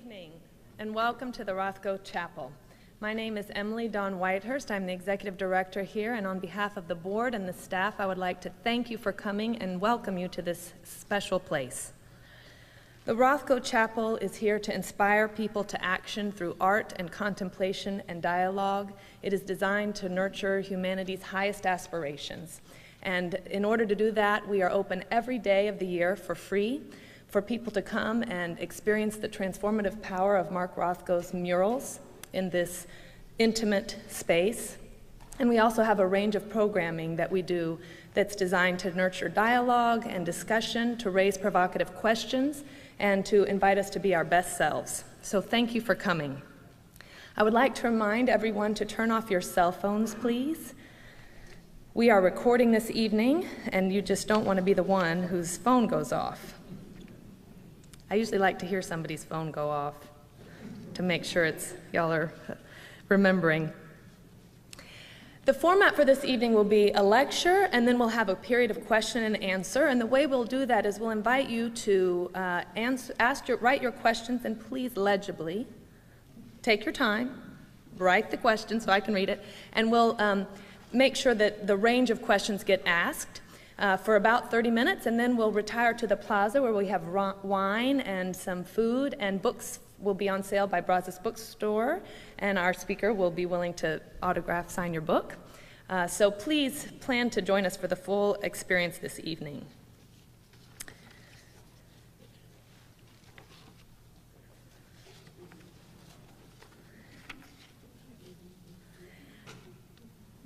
evening, and welcome to the Rothko Chapel. My name is Emily Dawn Whitehurst. I'm the executive director here, and on behalf of the board and the staff, I would like to thank you for coming and welcome you to this special place. The Rothko Chapel is here to inspire people to action through art and contemplation and dialogue. It is designed to nurture humanity's highest aspirations. And in order to do that, we are open every day of the year for free for people to come and experience the transformative power of Mark Rothko's murals in this intimate space. And we also have a range of programming that we do that's designed to nurture dialogue and discussion, to raise provocative questions, and to invite us to be our best selves. So thank you for coming. I would like to remind everyone to turn off your cell phones, please. We are recording this evening, and you just don't want to be the one whose phone goes off. I usually like to hear somebody's phone go off to make sure y'all are remembering. The format for this evening will be a lecture, and then we'll have a period of question and answer. And the way we'll do that is we'll invite you to write your questions, and please legibly. Take your time, write the question so I can read it, and we'll make sure that the range of questions get asked for about 30 minutes, and then we'll retire to the plaza where we have wine and some food, and books will be on sale by Brazos Bookstore, and our speaker will be willing to sign your book. So please plan to join us for the full experience this evening.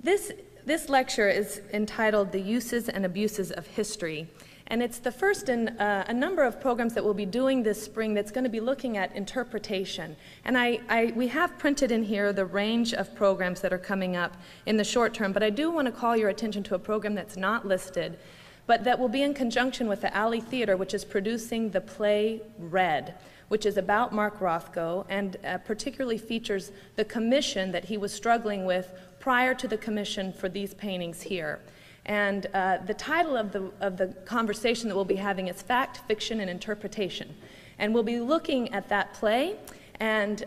This lecture is entitled The Uses and Abuses of History, and it's the first in a number of programs that we'll be doing this spring that's going to be looking at interpretation. And we have printed in here the range of programs that are coming up in the short term, but I do want to call your attention to a program that's not listed, but that will be in conjunction with the Alley Theater, which is producing the play Red, which is about Mark Rothko, and particularly features the commission that he was struggling with prior to the commission for these paintings here. And the title of the conversation that we'll be having is Fact, Fiction, and Interpretation. And we'll be looking at that play, and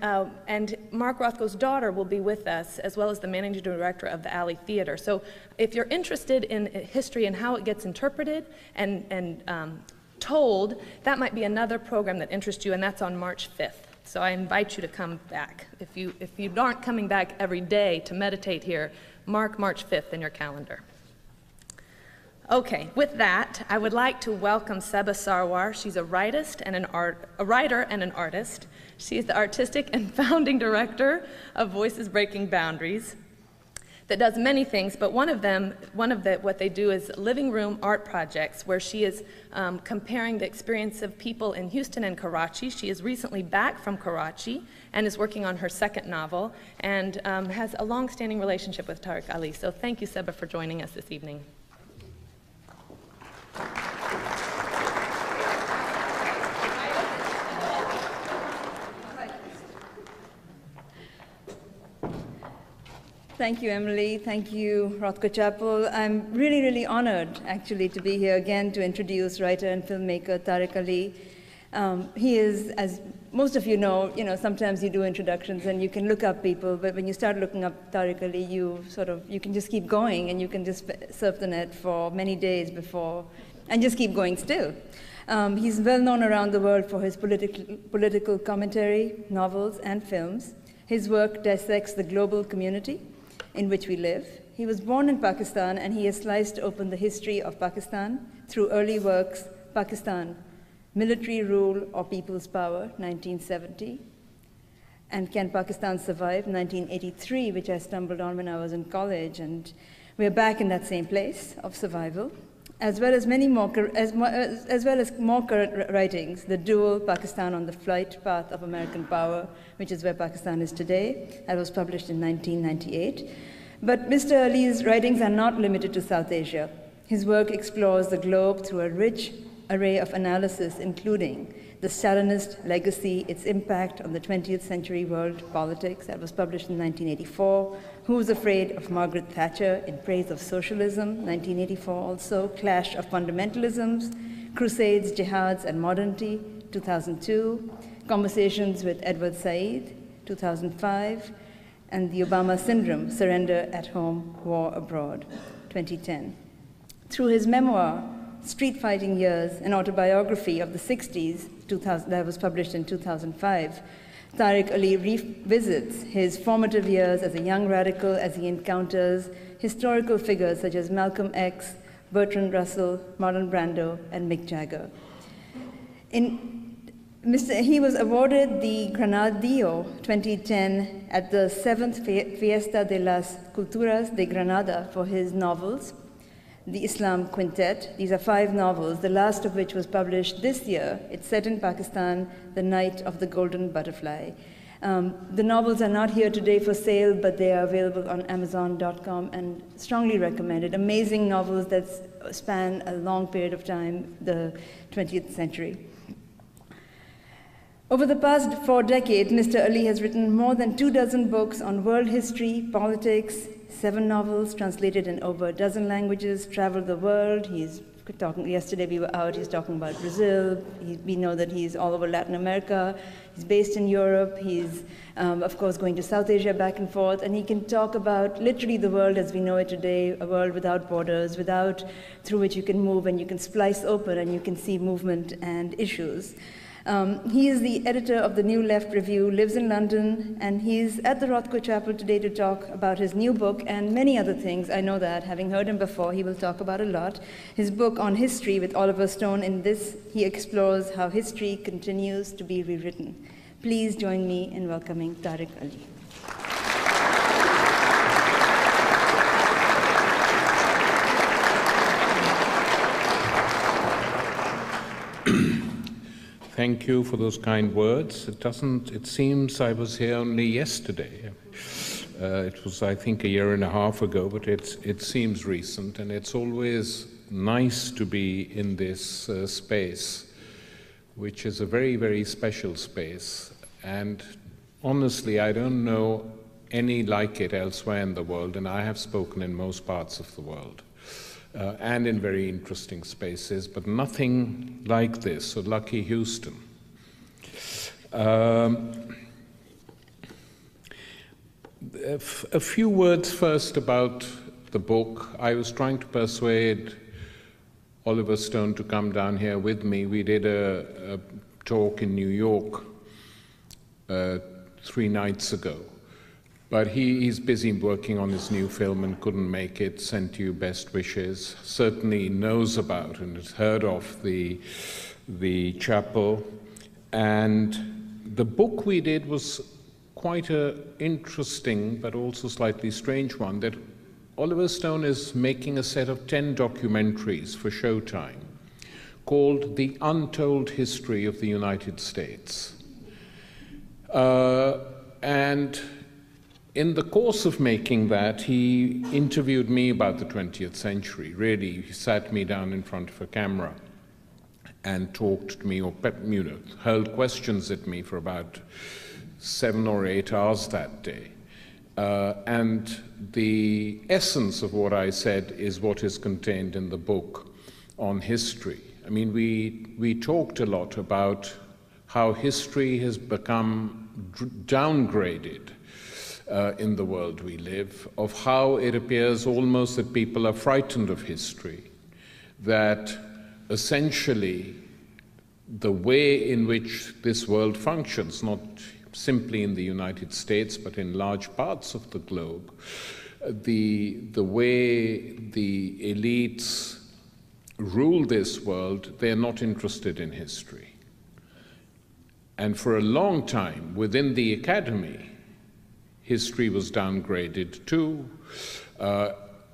Mark Rothko's daughter will be with us, as well as the managing director of the Alley Theater. So if you're interested in history and how it gets interpreted and told, that might be another program that interests you, and that's on March 5th. So I invite you to come back. If you aren't coming back every day to meditate here, mark March 5th in your calendar. Okay, with that, I would like to welcome Seba Sarwar. She's a writer and an artist. She is the artistic and founding director of Voices Breaking Boundaries, that does many things, but what they do is living room art projects, where she is comparing the experience of people in Houston and Karachi. She is recently back from Karachi and is working on her second novel, and has a long-standing relationship with Tariq Ali. So thank you, Seba, for joining us this evening. Thank you, Emily. Thank you, Rothko Chapel. I'm really, really honored, actually, to be here again to introduce writer and filmmaker Tariq Ali. He is, as most of you know, sometimes you do introductions and you can look up people, but when you start looking up Tariq Ali, you can just keep going, and you can just surf the net for many days before, and just keep going still. He's well known around the world for his political commentary, novels, and films. His work dissects the global community in which we live. He was born in Pakistan, and he has sliced open the history of Pakistan through early works: Pakistan, Military Rule or People's Power, 1970, and Can Pakistan Survive, 1983, which I stumbled on when I was in college, and we're back in that same place of survival, as well as more current writings: The Duel, Pakistan on the Flight Path of American Power, which is where Pakistan is today. That was published in 1998. But Mr. Ali's writings are not limited to South Asia. His work explores the globe through a rich array of analysis, including The Stalinist Legacy, Its Impact on the 20th Century World Politics. That was published in 1984. Who's Afraid of Margaret Thatcher, In Praise of Socialism, 1984 also. Clash of Fundamentalisms, Crusades, Jihads, and Modernity, 2002. Conversations with Edward Said, 2005, and The Obama Syndrome, Surrender at Home, War Abroad, 2010. Through his memoir, Street Fighting Years, an autobiography of the 60s, that was published in 2005, Tariq Ali revisits his formative years as a young radical as he encounters historical figures such as Malcolm X, Bertrand Russell, Marlon Brando, and Mick Jagger. He was awarded the Granadillo 2010 at the 7th Fiesta de las Culturas de Granada for his novels, The Islam Quintet. These are 5 novels, the last of which was published this year. It's set in Pakistan, The Night of the Golden Butterfly. The novels are not here today for sale, but they are available on Amazon.com and strongly recommended. Amazing novels that span a long period of time, the 20th century. Over the past 4 decades, Mr. Ali has written more than 24 books on world history, politics, 7 novels translated in over a dozen languages, traveled the world. He's talking, yesterday we were out, he's talking about Brazil. We know that he's all over Latin America. He's based in Europe. He's, of course, going to South Asia back and forth. And he can talk about literally the world as we know it today, a world without borders, through which you can move and you can splice open and you can see movement and issues. He is the editor of the New Left Review, lives in London, and he's at the Rothko Chapel today to talk about his new book and many other things. I know that, having heard him before, he will talk about a lot. His book on history with Oliver Stone. In this, he explores how history continues to be rewritten. Please join me in welcoming Tariq Ali. Thank you for those kind words. It seems I was here only yesterday. It was, I think, 1.5 years ago, but it seems recent, and it's always nice to be in this space, which is a very, very special space. And honestly, I don't know any like it elsewhere in the world, and I have spoken in most parts of the world. And in very interesting spaces, but nothing like this, so lucky Houston. A few words first about the book. I was trying to persuade Oliver Stone to come down here with me. We did a talk in New York 3 nights ago. But he's busy working on his new film and couldn't make it. Sent you best wishes. Certainly knows about and has heard of the chapel. And the book we did was quite an interesting but also slightly strange one, that Oliver Stone is making a set of 10 documentaries for Showtime called The Untold History of the United States. And in the course of making that, he interviewed me about the 20th century. Really, he sat me down in front of a camera and talked to me, or hurled questions at me for about 7 or 8 hours that day. And the essence of what I said is what is contained in the book on history. I mean, we talked a lot about how history has become downgraded in the world we live, of how it appears almost that people are frightened of history, that essentially the way in which this world functions, not simply in the United States, but in large parts of the globe, the way the elites rule this world, they're not interested in history. And for a long time, within the academy, history was downgraded too.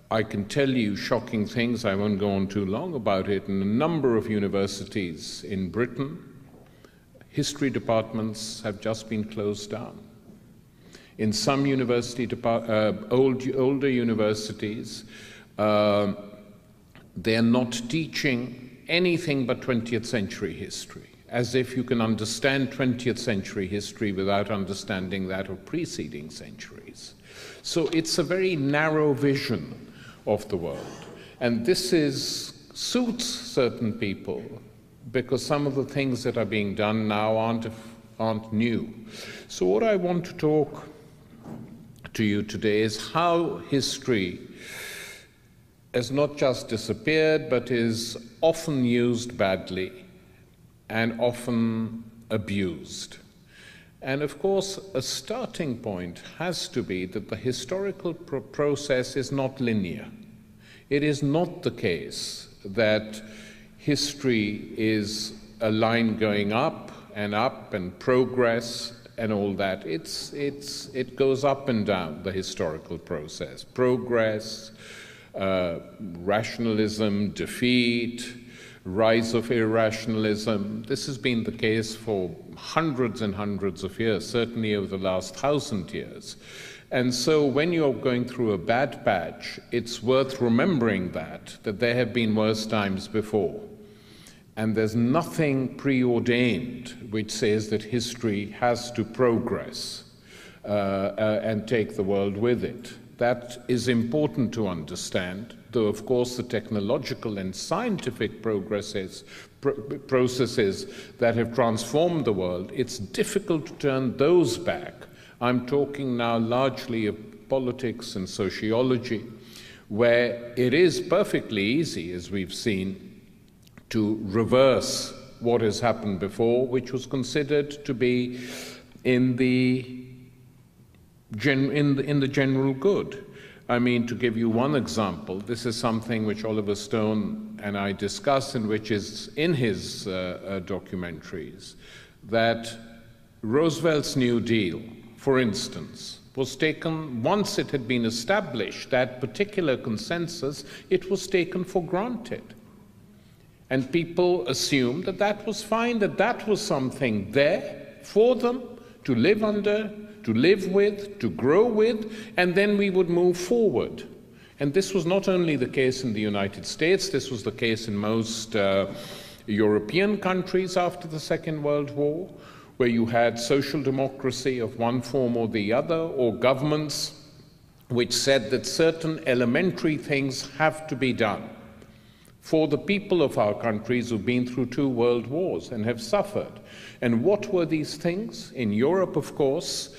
I can tell you shocking things, I won't go on too long about it. In a number of universities in Britain, history departments have just been closed down. In some older universities, they're not teaching anything but 20th century history, as if you can understand 20th century history without understanding that of preceding centuries. So it's a very narrow vision of the world. And this suits certain people, because some of the things that are being done now aren't aren't new. So what I want to talk to you today is how history has not just disappeared, but is often used badly and often abused. And of course, a starting point has to be that the historical process is not linear. It is not the case that history is a line going up and progress and all that. It goes up and down, the historical process. Progress, rationalism, defeat, rise of irrationalism. This has been the case for hundreds and hundreds of years, certainly over the last 1,000 years. And so when you're going through a bad patch, it's worth remembering that there have been worse times before. And there's nothing preordained which says that history has to progress and take the world with it. That is important to understand, though of course the technological and scientific processes that have transformed the world, it's difficult to turn those back. I'm talking now largely of politics and sociology, where it is perfectly easy, as we've seen, to reverse what has happened before, which was considered to be in the general good. I mean, to give you one example, this is something which Oliver Stone and I discuss, and which is in his documentaries, that Roosevelt's New Deal, for instance, was taken, once it had been established, that particular consensus, it was taken for granted. And people assumed that that was fine, that that was something there for them to live under, to live with, to grow with, and then we would move forward. And this was not only the case in the United States, this was the case in most European countries after the Second World War, where you had social democracy of one form or the other, or governments which said that certain elementary things have to be done for the people of our countries who've been through 2 world wars and have suffered. And what were these things? In Europe, of course,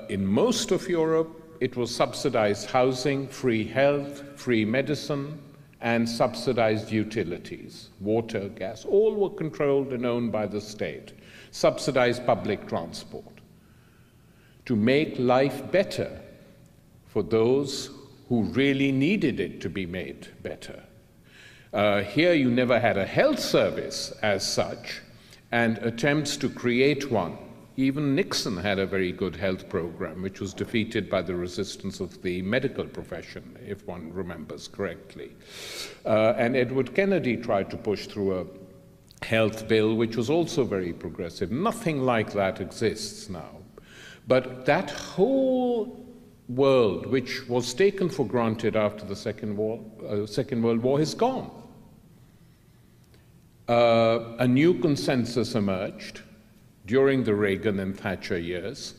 in most of Europe, it was subsidized housing, free health, free medicine, and subsidized utilities, water, gas, all were controlled and owned by the state. Subsidized public transport to make life better for those who really needed it to be made better. Here you never had a health service as such, and attempts to create one. Even Nixon had a very good health program, which was defeated by the resistance of the medical profession, if one remembers correctly. And Edward Kennedy tried to push through a health bill, which was also very progressive. Nothing like that exists now. But that whole world, which was taken for granted after the Second World War, is gone. A new consensus emerged during the Reagan and Thatcher years,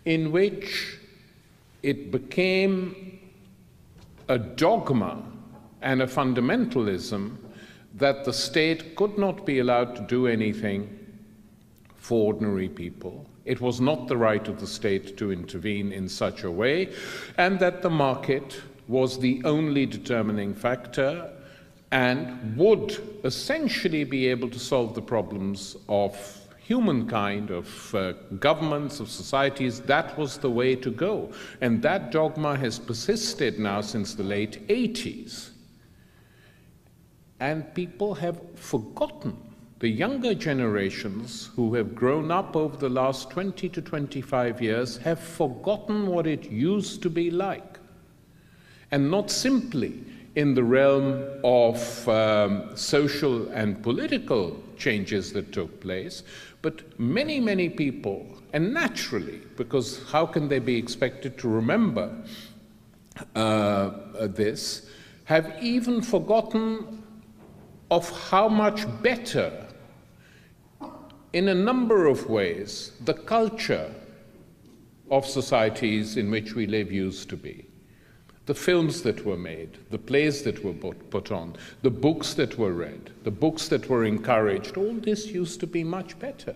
in which it became a dogma and a fundamentalism that the state could not be allowed to do anything for ordinary people. It was not the right of the state to intervene in such a way, and that the market was the only determining factor and would essentially be able to solve the problems of humankind, of governments, of societies. That was the way to go. And that dogma has persisted now since the late 80s. And people have forgotten. The younger generations who have grown up over the last 20 to 25 years have forgotten what it used to be like. And not simply in the realm of social and political changes that took place, but many, many people, and naturally, because how can they be expected to remember this, have even forgotten of how much better, in a number of ways, the culture of societies in which we live used to be. The films that were made, the plays that were put on, the books that were read, the books that were encouraged, all this used to be much better.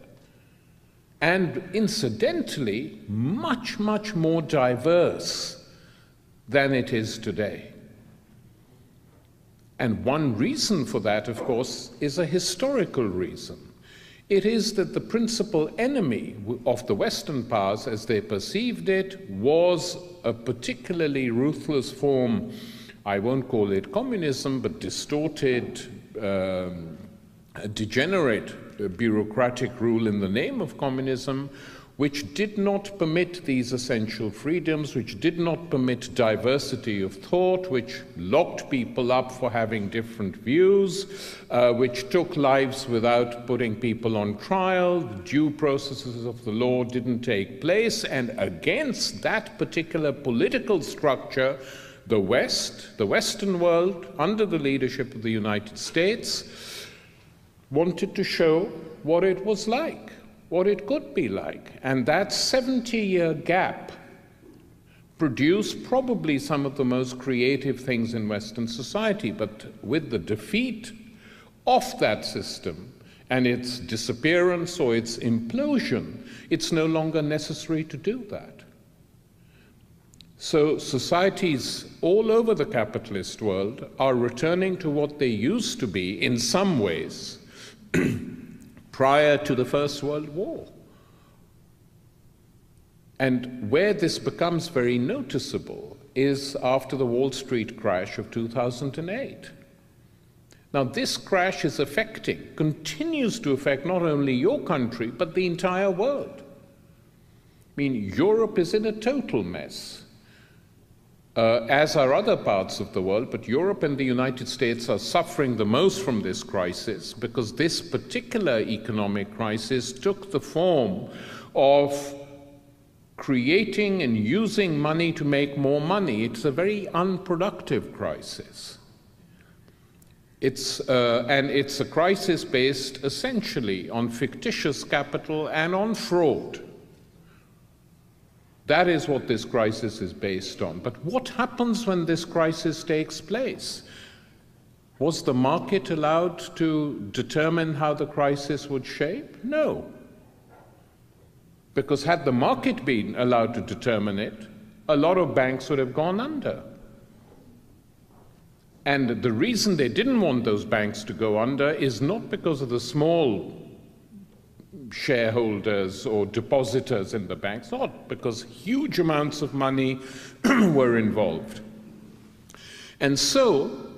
and incidentally, much, much more diverse than it is today. And one reason for that, of course, is a historical reason. It is that the principal enemy of the Western powers, as they perceived it, was a particularly ruthless form, I won't call it communism, but distorted, degenerate bureaucratic rule in the name of communism, which did not permit these essential freedoms, which did not permit diversity of thought, which locked people up for having different views, which took lives without putting people on trial, the due processes of the law didn't take place, and against that particular political structure, the West, the Western world, under the leadership of the United States, wanted to show what it was like, what it could be like. And that 70-year gap produced probably some of the most creative things in Western society. But with the defeat of that system and its disappearance or its implosion, it's no longer necessary to do that. So societies all over the capitalist world are returning to what they used to be in some ways prior to the First World War. And where this becomes very noticeable is after the Wall Street crash of 2008. Now, this crash is affecting, continues to affect not only your country, but the entire world. I mean, Europe is in a total mess, as are other parts of the world, but Europe and the United States are suffering the most from this crisis because this particular economic crisis took the form of creating and using money to make more money. It's a very unproductive crisis. And it's a crisis based essentially on fictitious capital and on fraud. That is what this crisis is based on. But what happens when this crisis takes place? Was the market allowed to determine how the crisis would shape? No. Because had the market been allowed to determine it, a lot of banks would have gone under. And the reason they didn't want those banks to go under is not because of the small shareholders or depositors in the banks, not because huge amounts of money were involved. And so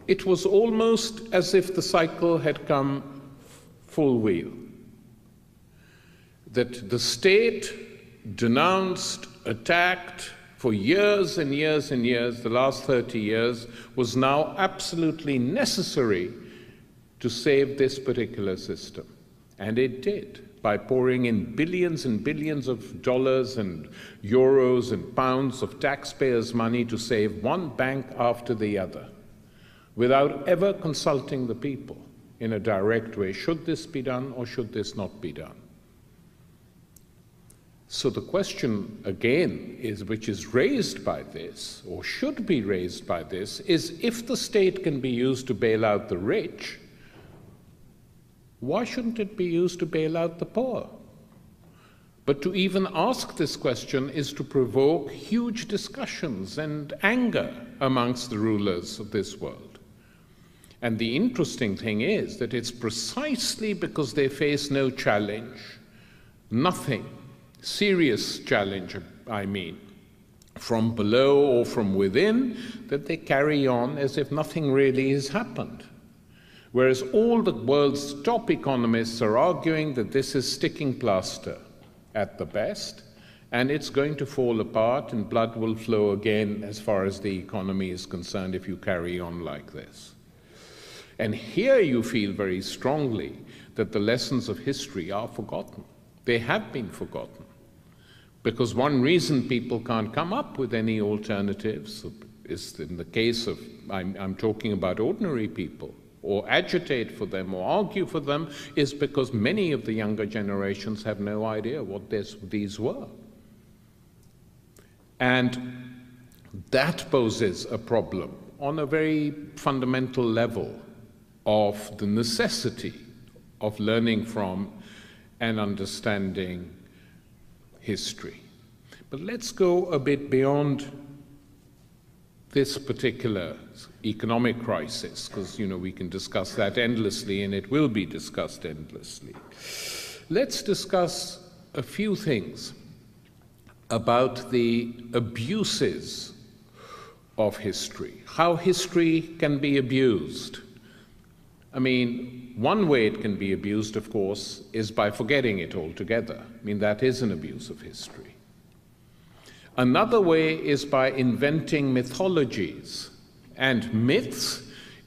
it was almost as if the cycle had come full wheel. That the state denounced, attacked for years and years and years, the last 30 years, was now absolutely necessary to save this particular system. And it did, by pouring in billions and billions of dollars and euros and pounds of taxpayers' money to save one bank after the other, without ever consulting the people in a direct way. Should this be done or should this not be done? So the question, again, which is raised by this, or should be raised by this, is if the state can be used to bail out the rich, why shouldn't it be used to bail out the poor? But to even ask this question is to provoke huge discussions and anger amongst the rulers of this world. And the interesting thing is that it's precisely because they face no challenge, nothing, serious challenge, I mean, from below or from within, that they carry on as if nothing really has happened. Whereas all the world's top economists are arguing that this is sticking plaster at the best, and it's going to fall apart and blood will flow again as far as the economy is concerned if you carry on like this. And here you feel very strongly that the lessons of history are forgotten. They have been forgotten. Because one reason people can't come up with any alternatives is in the case of, I'm talking about ordinary people, or agitate for them or argue for them, is because many of the younger generations have no idea what these were. And that poses a problem on a very fundamental level of the necessity of learning from and understanding history. But let's go a bit beyond this particular economic crisis, because, we can discuss that endlessly, and it will be discussed endlessly. Let's discuss a few things about the abuses of history, how history can be abused. I mean, one way it can be abused, of course, is by forgetting it altogether. I mean, that is an abuse of history. Another way is by inventing mythologies and myths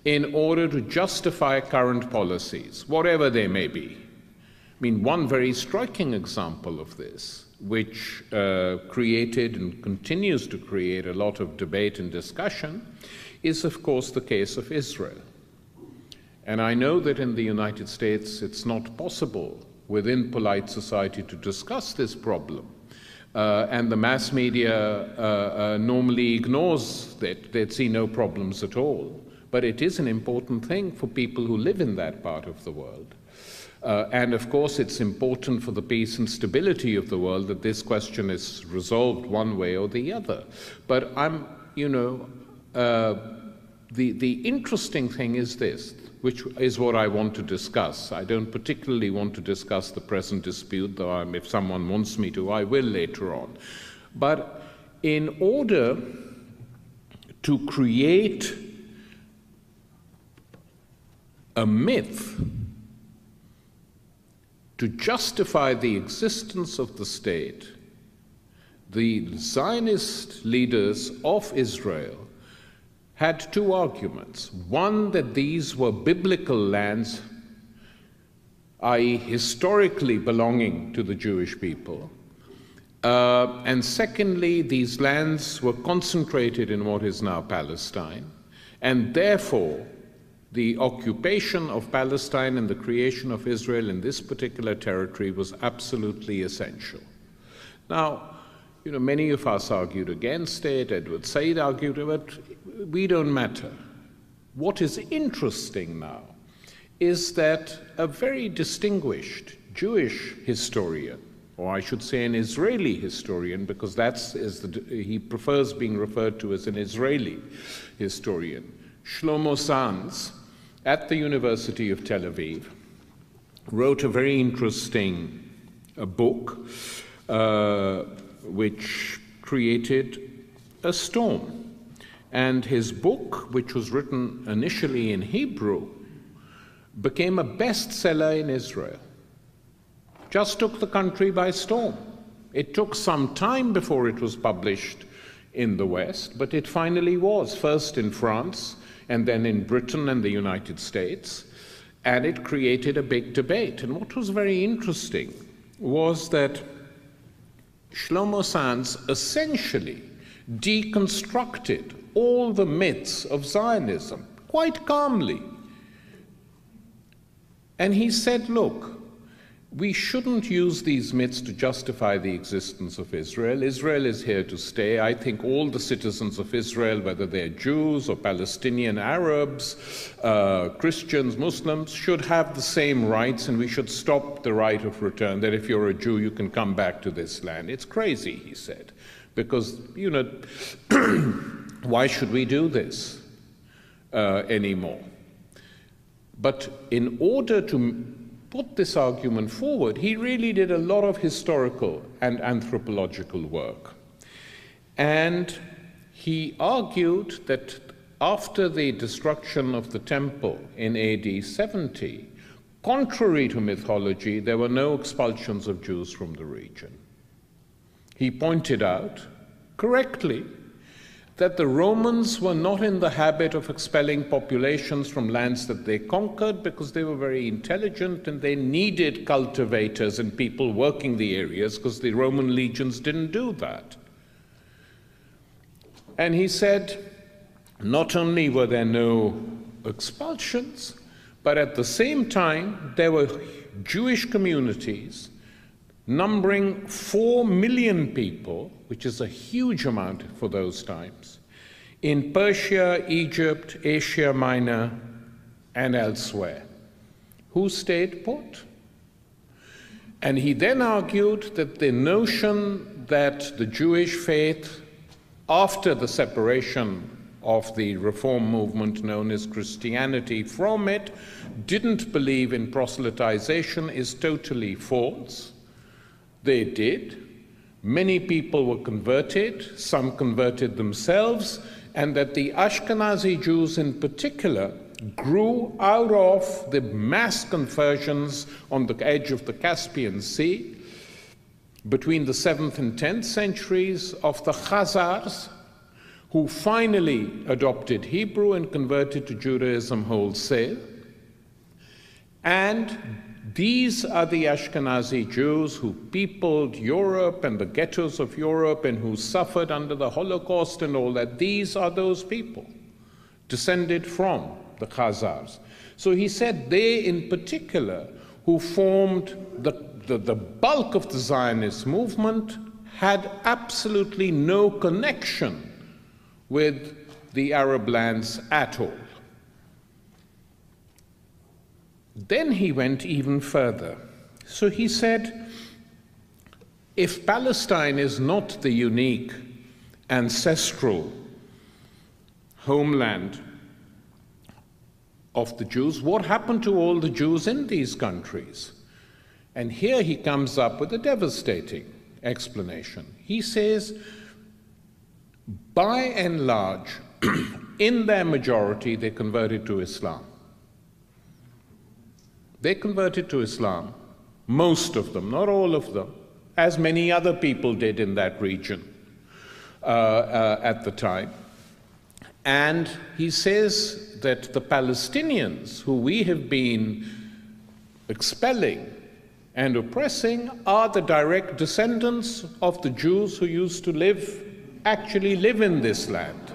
in order to justify current policies, whatever they may be. I mean, one very striking example of this, which created and continues to create a lot of debate and discussion, is, of course, the case of Israel. And I know that in the United States it's not possible within polite society to discuss this problem. And the mass media normally ignores that. They'd see no problems at all. But it is an important thing for people who live in that part of the world. And of course, it's important for the peace and stability of the world that this question is resolved one way or the other. But the interesting thing is this, which is what I want to discuss. I don't particularly want to discuss the present dispute, though if someone wants me to, I will later on. But in order to create a myth to justify the existence of the state, the Zionist leaders of Israel had two arguments. One, that these were biblical lands, i.e. historically belonging to the Jewish people. And secondly, these lands were concentrated in what is now Palestine, and therefore the occupation of Palestine and the creation of Israel in this particular territory was absolutely essential. Now, many of us argued against it, Edward Said argued, but we don't matter. What is interesting now is that a very distinguished Jewish historian, or I should say an Israeli historian, because he prefers being referred to as an Israeli historian, Shlomo Sanz, at the University of Tel Aviv, wrote a very interesting book which created a storm. And his book, which was written initially in Hebrew, became a bestseller in Israel. Just took the country by storm. It took some time before it was published in the West, but it finally was, first in France, and then in Britain and the United States, and it created a big debate. And what was very interesting was that Shlomo Sanz essentially deconstructed all the myths of Zionism quite calmly. And he said, look, we shouldn't use these myths to justify the existence of Israel. Israel is here to stay. I think all the citizens of Israel, whether they're Jews or Palestinian Arabs, Christians, Muslims, should have the same rights, and we should stop the right of return, that if you're a Jew, you can come back to this land. It's crazy, he said, because, why should we do this anymore? But in order to put this argument forward, he really did a lot of historical and anthropological work. And he argued that after the destruction of the temple in AD 70, contrary to mythology, there were no expulsions of Jews from the region. He pointed out, correctly, that the Romans were not in the habit of expelling populations from lands that they conquered because they were very intelligent and they needed cultivators and people working the areas because the Roman legions didn't do that. And he said, not only were there no expulsions, but at the same time there were Jewish communities numbering 4 million people, which is a huge amount for those times, in Persia, Egypt, Asia Minor, and elsewhere, who stayed put. And he then argued that the notion that the Jewish faith, after the separation of the reform movement known as Christianity from it, didn't believe in proselytization is totally false. They did. Many people were converted, some converted themselves, and that the Ashkenazi Jews in particular grew out of the mass conversions on the edge of the Caspian Sea between the 7th and 10th centuries of the Khazars, who finally adopted Hebrew and converted to Judaism wholesale. And these are the Ashkenazi Jews who peopled Europe and the ghettos of Europe and who suffered under the Holocaust and all that. These are those people, descended from the Khazars. So he said they in particular, who formed the bulk of the Zionist movement, had absolutely no connection with the Arab lands at all. Then he went even further. So he said, if Palestine is not the unique ancestral homeland of the Jews, what happened to all the Jews in these countries? And here he comes up with a devastating explanation. He says, by and large, in their majority, they converted to Islam. They converted to Islam, most of them, not all of them, as many other people did in that region at the time. And he says that the Palestinians, who we have been expelling and oppressing, are the direct descendants of the Jews who used to actually live in this land.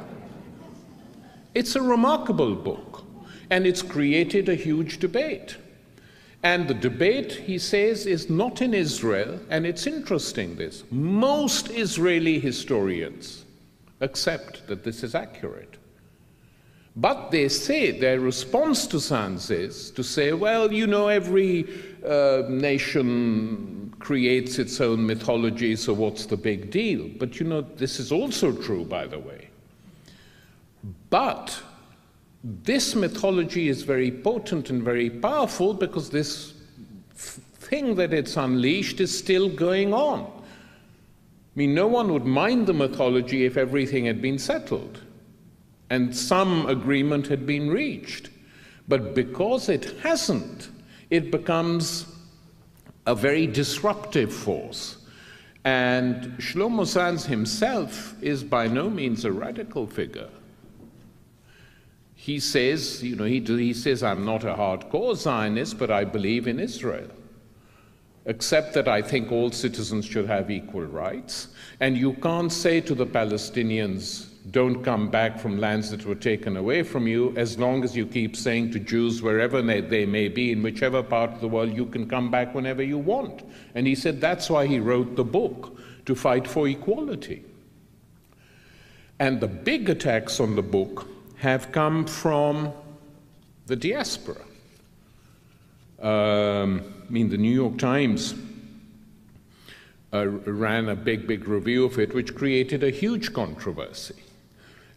It's a remarkable book, and it's created a huge debate. And the debate, he says, is not in Israel, and it's interesting this. Most Israeli historians accept that this is accurate. But they say, their response to Sands is to say, well, you know, every nation creates its own mythology, so what's the big deal? But you know, this is also true, by the way. But this mythology is very potent and very powerful because this thing that it's unleashed is still going on. I mean, no one would mind the mythology if everything had been settled and some agreement had been reached. But because it hasn't, it becomes a very disruptive force. And Shlomo Sands himself is by no means a radical figure. He says, you know, he says, I'm not a hardcore Zionist, but I believe in Israel, except that I think all citizens should have equal rights. And you can't say to the Palestinians, don't come back from lands that were taken away from you, as long as you keep saying to Jews, wherever they may be, in whichever part of the world, you can come back whenever you want. And he said that's why he wrote the book, to fight for equality. And the big attacks on the book have come from the diaspora. I mean, the New York Times ran a big review of it, which created a huge controversy.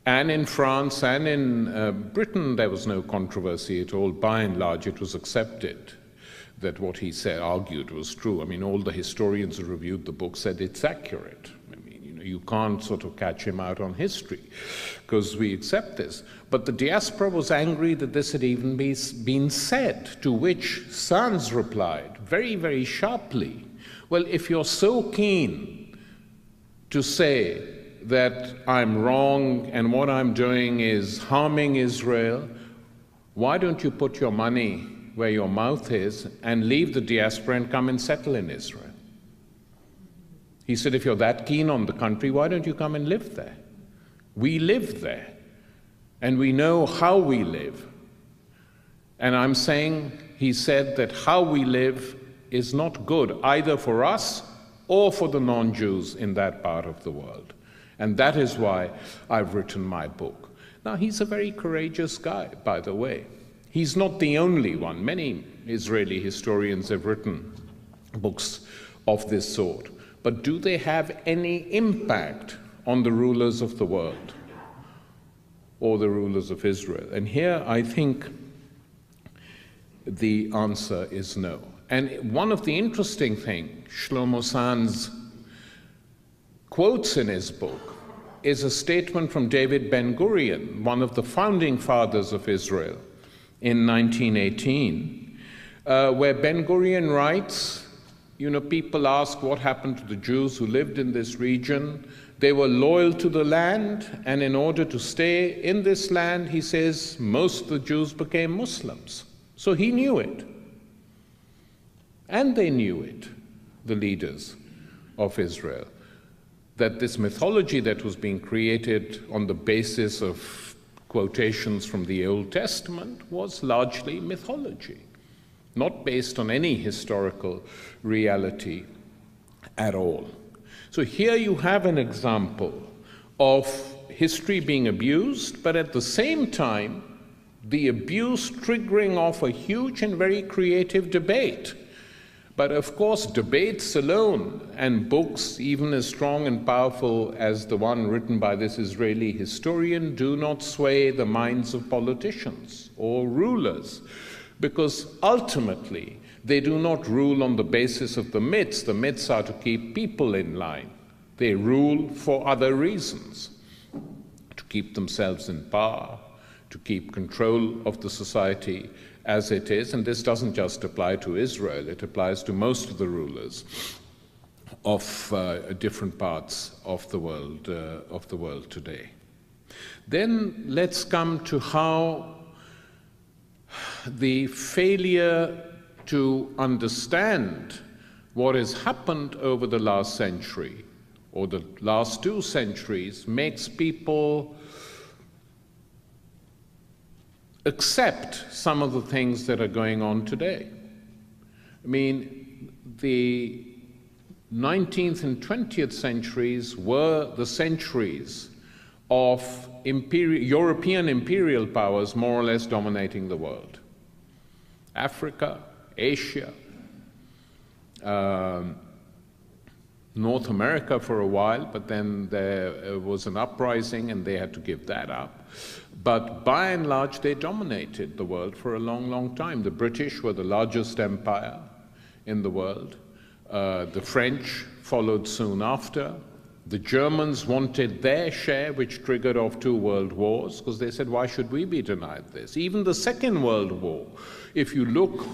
And in France and in Britain, there was no controversy at all. By and large, it was accepted that what he said, argued, was true. I mean, all the historians who reviewed the book said it's accurate. I mean, you know, you can't sort of catch him out on history, because we accept this. But the diaspora was angry that this had even been said, to which Sands replied very sharply, well, if you're so keen to say that I'm wrong and what I'm doing is harming Israel, why don't you put your money where your mouth is and leave the diaspora and come and settle in Israel? He said, if you're that keen on the country, why don't you come and live there? We live there, and we know how we live. And I'm saying, he said, that how we live is not good, either for us or for the non-Jews in that part of the world. And that is why I've written my book. Now, he's a very courageous guy, by the way. He's not the only one. Many Israeli historians have written books of this sort. But do they have any impact on the rulers of the world or the rulers of Israel? And here I think the answer is no. And one of the interesting things Shlomo Sanz quotes in his book is a statement from David Ben-Gurion, one of the founding fathers of Israel, in 1918, where Ben-Gurion writes, you know, people ask what happened to the Jews who lived in this region. They were loyal to the land, and in order to stay in this land, he says, most of the Jews became Muslims. So he knew it. And they knew it, the leaders of Israel, that this mythology that was being created on the basis of quotations from the Old Testament was largely mythology, not based on any historical reality at all. So here you have an example of history being abused, but at the same time, the abuse triggering off a huge and very creative debate. But of course, debates alone and books, even as strong and powerful as the one written by this Israeli historian, do not sway the minds of politicians or rulers, because ultimately, they do not rule on the basis of the myths. The myths are to keep people in line. They rule for other reasons, to keep themselves in power, to keep control of the society as it is. And this doesn't just apply to Israel, it applies to most of the rulers of different parts of the world today. Then let's come to how the failure to understand what has happened over the last century or the last 2 centuries makes people accept some of the things that are going on today. I mean, the 19th and 20th centuries were the centuries of European imperial powers more or less dominating the world. Africa, Asia, North America for a while, but then there was an uprising and they had to give that up. But by and large, they dominated the world for a long, long time. The British were the largest empire in the world. The French followed soon after. The Germans wanted their share, which triggered off 2 world wars, because they said, why should we be denied this? Even the Second World War, if you look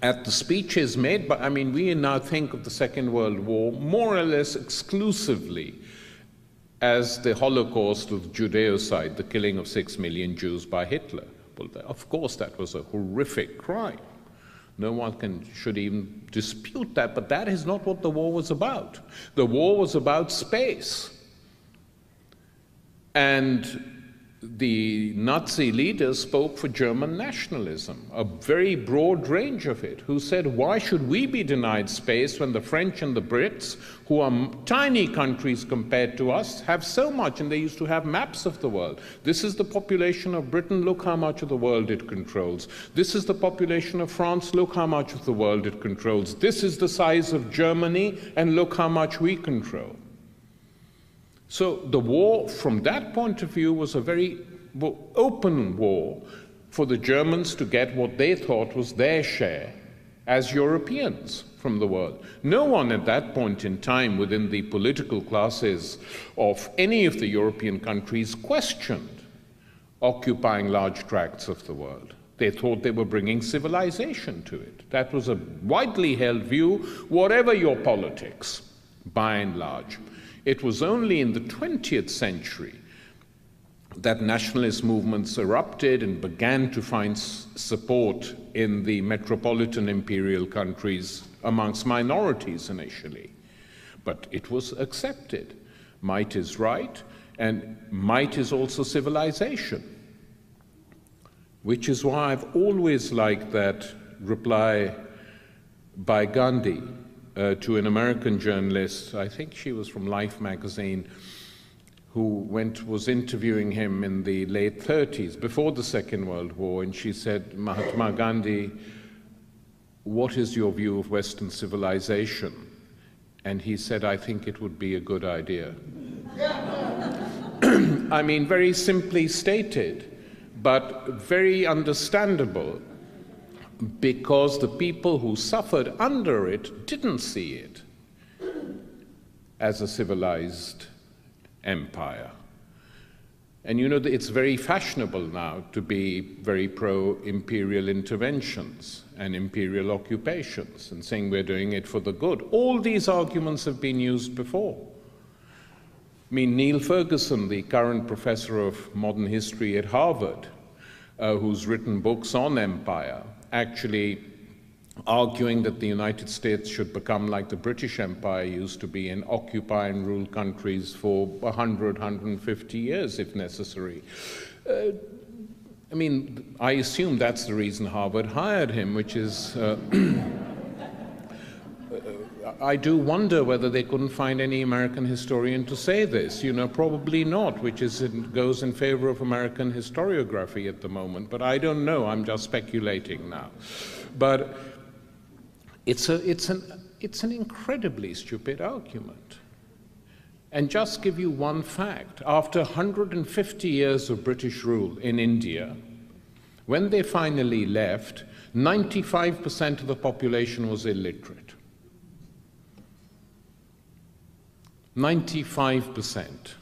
at the speeches made by, I mean, we now think of the Second World War more or less exclusively as the Holocaust of Judeocide, the killing of 6 million Jews by Hitler. Well, of course, that was a horrific crime. No one should even dispute that, but that is not what the war was about. The war was about space. And the Nazi leaders spoke for German nationalism, a very broad range of it, who said, why should we be denied space when the French and the Brits, who are tiny countries compared to us, have so much, and they used to have maps of the world. This is the population of Britain, look how much of the world it controls. This is the population of France, look how much of the world it controls. This is the size of Germany, and look how much we control. So the war, from that point of view, was a very open war for the Germans to get what they thought was their share as Europeans from the world. No one at that point in time within the political classes of any of the European countries questioned occupying large tracts of the world. They thought they were bringing civilization to it. That was a widely held view, whatever your politics, by and large. It was only in the 20th century that nationalist movements erupted and began to find support in the metropolitan imperial countries amongst minorities initially. But it was accepted. Might is right, and might is also civilization. Which is why I've always liked that reply by Gandhi to an American journalist, I think she was from Life magazine, who was interviewing him in the late 30s, before the Second World War, and she said, Mahatma Gandhi, what is your view of Western civilization? And he said, I think it would be a good idea. I mean, very simply stated, but very understandable, because the people who suffered under it didn't see it as a civilized empire. And you know, it's very fashionable now to be very pro-imperial interventions and imperial occupations and saying we're doing it for the good. All these arguments have been used before. I mean, Neil Ferguson, the current professor of modern history at Harvard, who's written books on empire, actually arguing that the United States should become like the British Empire used to be and occupy and rule countries for 100, 150 years if necessary. I mean, I assume that's the reason Harvard hired him, which is, I do wonder whether they couldn't find any American historian to say this. You know, probably not, which is goes in favor of American historiography at the moment. But I don't know. I'm just speculating now. But it's an incredibly stupid argument. And just give you one fact. After 150 years of British rule in India, when they finally left, 95% of the population was illiterate. 95%.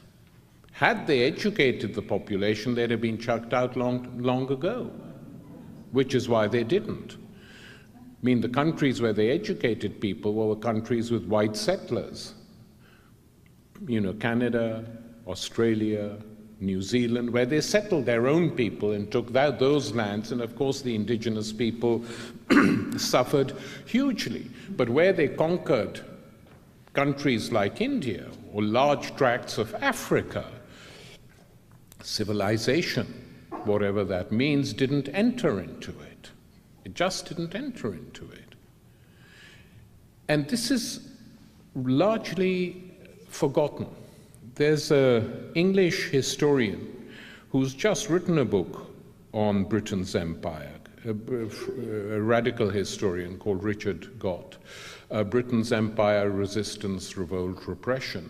Had they educated the population, they'd have been chucked out long ago, which is why they didn't. I mean, the countries where they educated people were countries with white settlers. You know, Canada, Australia, New Zealand, where they settled their own people and took those lands, and of course the indigenous people suffered hugely. But where they conquered countries like India or large tracts of Africa, civilization, whatever that means, didn't enter into it. It just didn't enter into it. And this is largely forgotten. There's an English historian who's just written a book on Britain's empire, a radical historian called Richard Gott, Britain's Empire, Resistance, Revolt, Repression,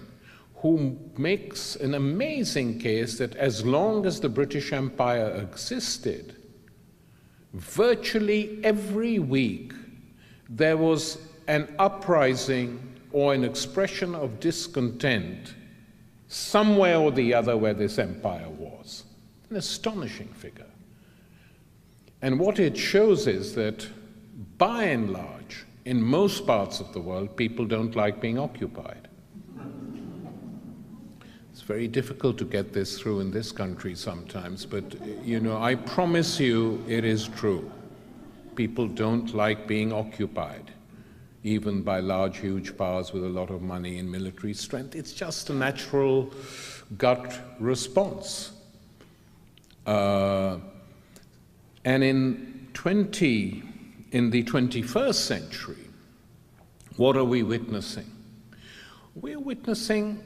who makes an amazing case that as long as the British Empire existed, virtually every week there was an uprising or an expression of discontent somewhere or the other where this empire was. An astonishing figure. And what it shows is that, by and large, in most parts of the world, people don't like being occupied. It's very difficult to get this through in this country sometimes, but, you know, I promise you it is true. People don't like being occupied, even by large, huge powers with a lot of money and military strength. It's just a natural gut response. And in the 21st century, what are we witnessing? We're witnessing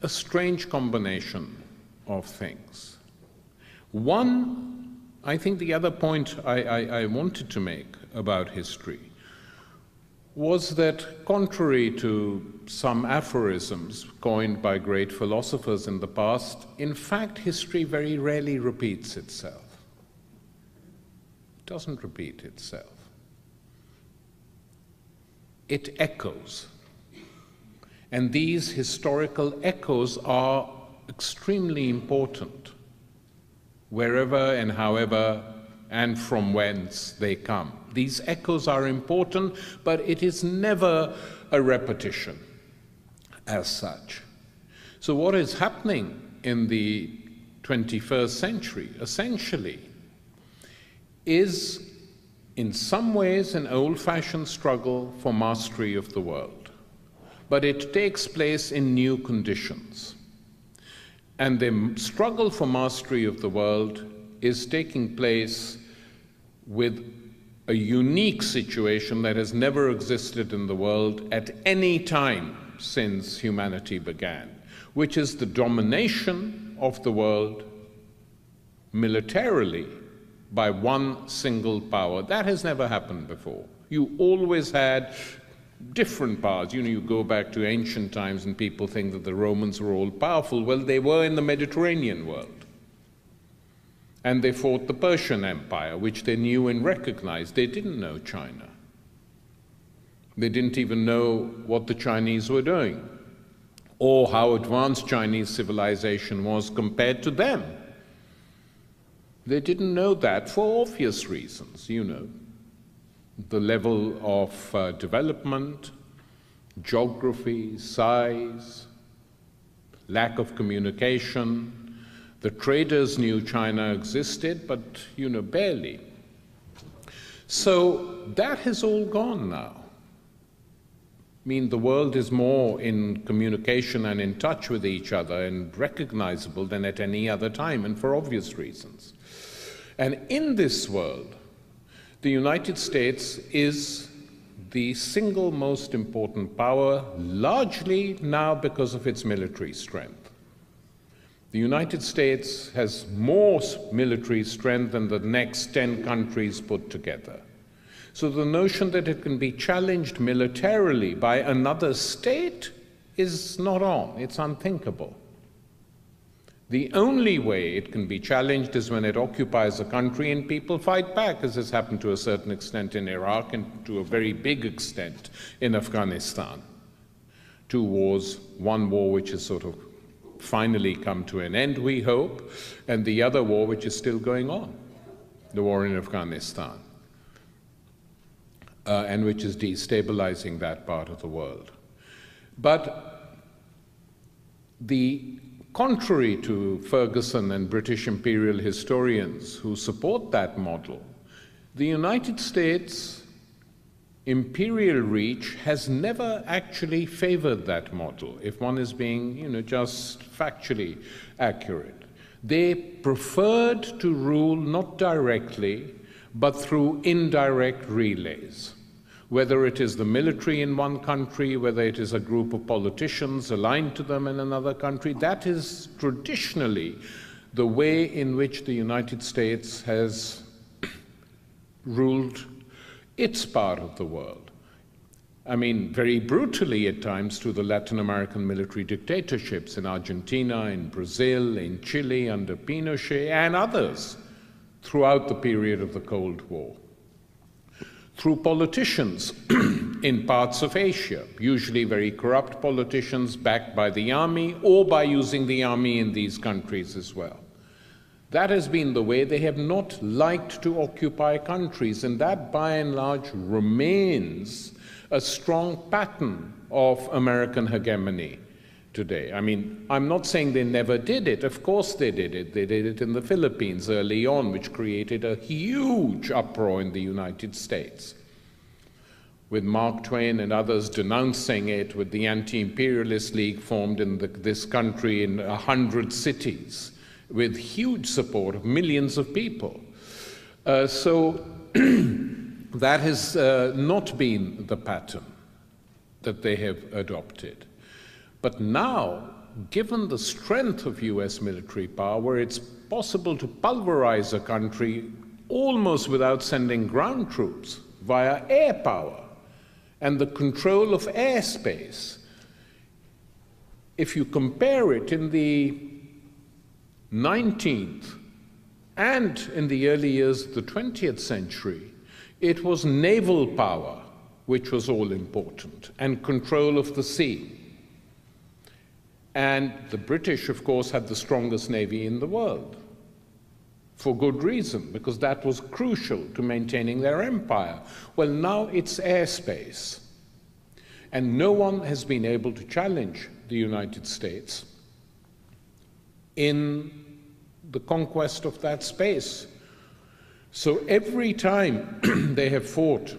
a strange combination of things. One, I think the other point I wanted to make about history was that, contrary to some aphorisms coined by great philosophers in the past, in fact, history very rarely repeats itself. It doesn't repeat itself. It echoes. And these historical echoes are extremely important, wherever and however and from whence they come. These echoes are important, but it is never a repetition as such. So what is happening in the 21st century, essentially, is in some ways an old-fashioned struggle for mastery of the world. But it takes place in new conditions. And the struggle for mastery of the world is taking place with a unique situation that has never existed in the world at any time since humanity began, which is the domination of the world militarily by one single power. That has never happened before. You always had different powers. You know, you go back to ancient times and people think that the Romans were all powerful. Well, they were in the Mediterranean world. And they fought the Persian Empire, which they knew and recognized. They didn't know China. They didn't even know what the Chinese were doing, or how advanced Chinese civilization was compared to them. They didn't know that for obvious reasons, you know. The level of development, geography, size, lack of communication. The traders knew China existed, but, you know, barely. So that has all gone now. I mean, the world is more in communication and in touch with each other and recognizable than at any other time, and for obvious reasons. And in this world, the United States is the single most important power, largely now because of its military strength. The United States has more military strength than the next 10 countries put together. So the notion that it can be challenged militarily by another state is not on. It's unthinkable. The only way it can be challenged is when it occupies a country and people fight back, as has happened to a certain extent in Iraq and to a very big extent in Afghanistan. 2 wars, one war which has sort of finally come to an end, we hope, and the other war which is still going on, the war in Afghanistan, and which is destabilizing that part of the world. But contrary to Ferguson and British imperial historians who support that model, the United States imperial reach has never actually favored that model, if one is being, you know, just factually accurate. They preferred to rule not directly, but through indirect relays. Whether it is the military in one country, whether it is a group of politicians aligned to them in another country, that is traditionally the way in which the United States has ruled its part of the world. I mean, very brutally at times through the Latin American military dictatorships in Argentina, in Brazil, in Chile under Pinochet, and others throughout the period of the Cold War. Through politicians in parts of Asia, usually very corrupt politicians backed by the army or by using the army in these countries as well. That has been the way. They have not liked to occupy countries, and that by and large remains a strong pattern of American hegemony today. I mean, I'm not saying they never did it. Of course they did it. They did it in the Philippines early on, which created a huge uproar in the United States, with Mark Twain and others denouncing it, with the Anti-Imperialist League formed in this country in 100 cities, with huge support of millions of people. So that has not been the pattern that they have adopted. But now, given the strength of US military power, where it's possible to pulverize a country almost without sending ground troops via air power and the control of airspace, if you compare it in the 19th and in the early years of the 20th century, it was naval power which was all important, and control of the sea. And the British, of course, had the strongest navy in the world, for good reason, because that was crucial to maintaining their empire. Well, now it's airspace, and no one has been able to challenge the United States in the conquest of that space. So every time they have fought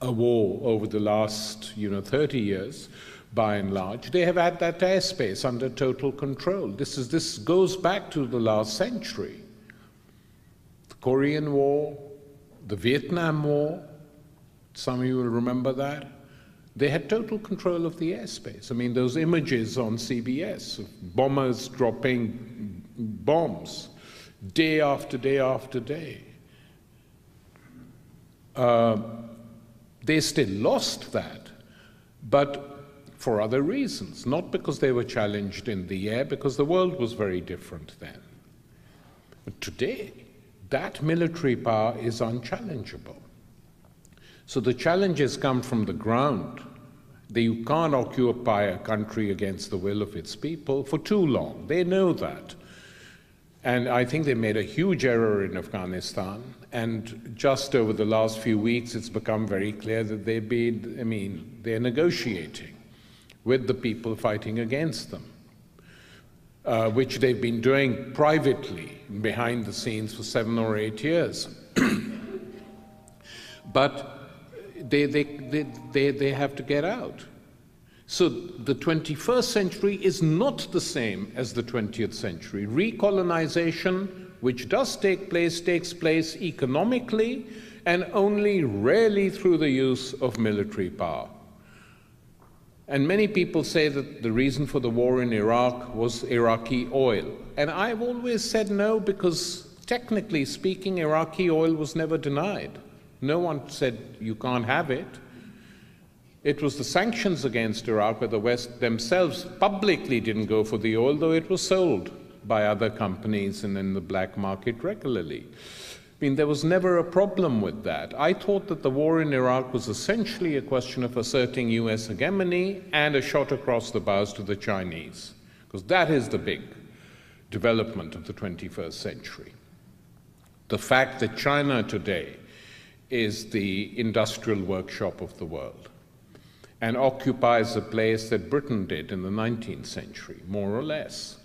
a war over the last, 30 years, by and large, they have had that airspace under total control. This goes back to the last century. The Korean War, the Vietnam War, some of you will remember that. They had total control of the airspace. I mean, those images on CBS of bombers dropping bombs day after day after day. They still lost that, but for other reasons, not because they were challenged in the air, because the world was very different then. But today, that military power is unchallengeable. So the challenges come from the ground. You can't occupy a country against the will of its people for too long. They know that. And I think they made a huge error in Afghanistan. And just over the last few weeks, it's become very clear that they're negotiating with the people fighting against them, which they've been doing privately behind the scenes for 7 or 8 years. But they have to get out. So the 21st century is not the same as the 20th century. Recolonization, which does take place, takes place economically and only rarely through the use of military power. And many people say that the reason for the war in Iraq was Iraqi oil. And I've always said no, because technically speaking, Iraqi oil was never denied. No one said you can't have it. It was the sanctions against Iraq where the West themselves publicly didn't go for the oil, though it was sold by other companies and in the black market regularly. There was never a problem with that. I thought that the war in Iraq was essentially a question of asserting US hegemony and a shot across the bows to the Chinese, because that is the big development of the 21st century. The fact that China today is the industrial workshop of the world and occupies a place that Britain did in the 19th century, more or less.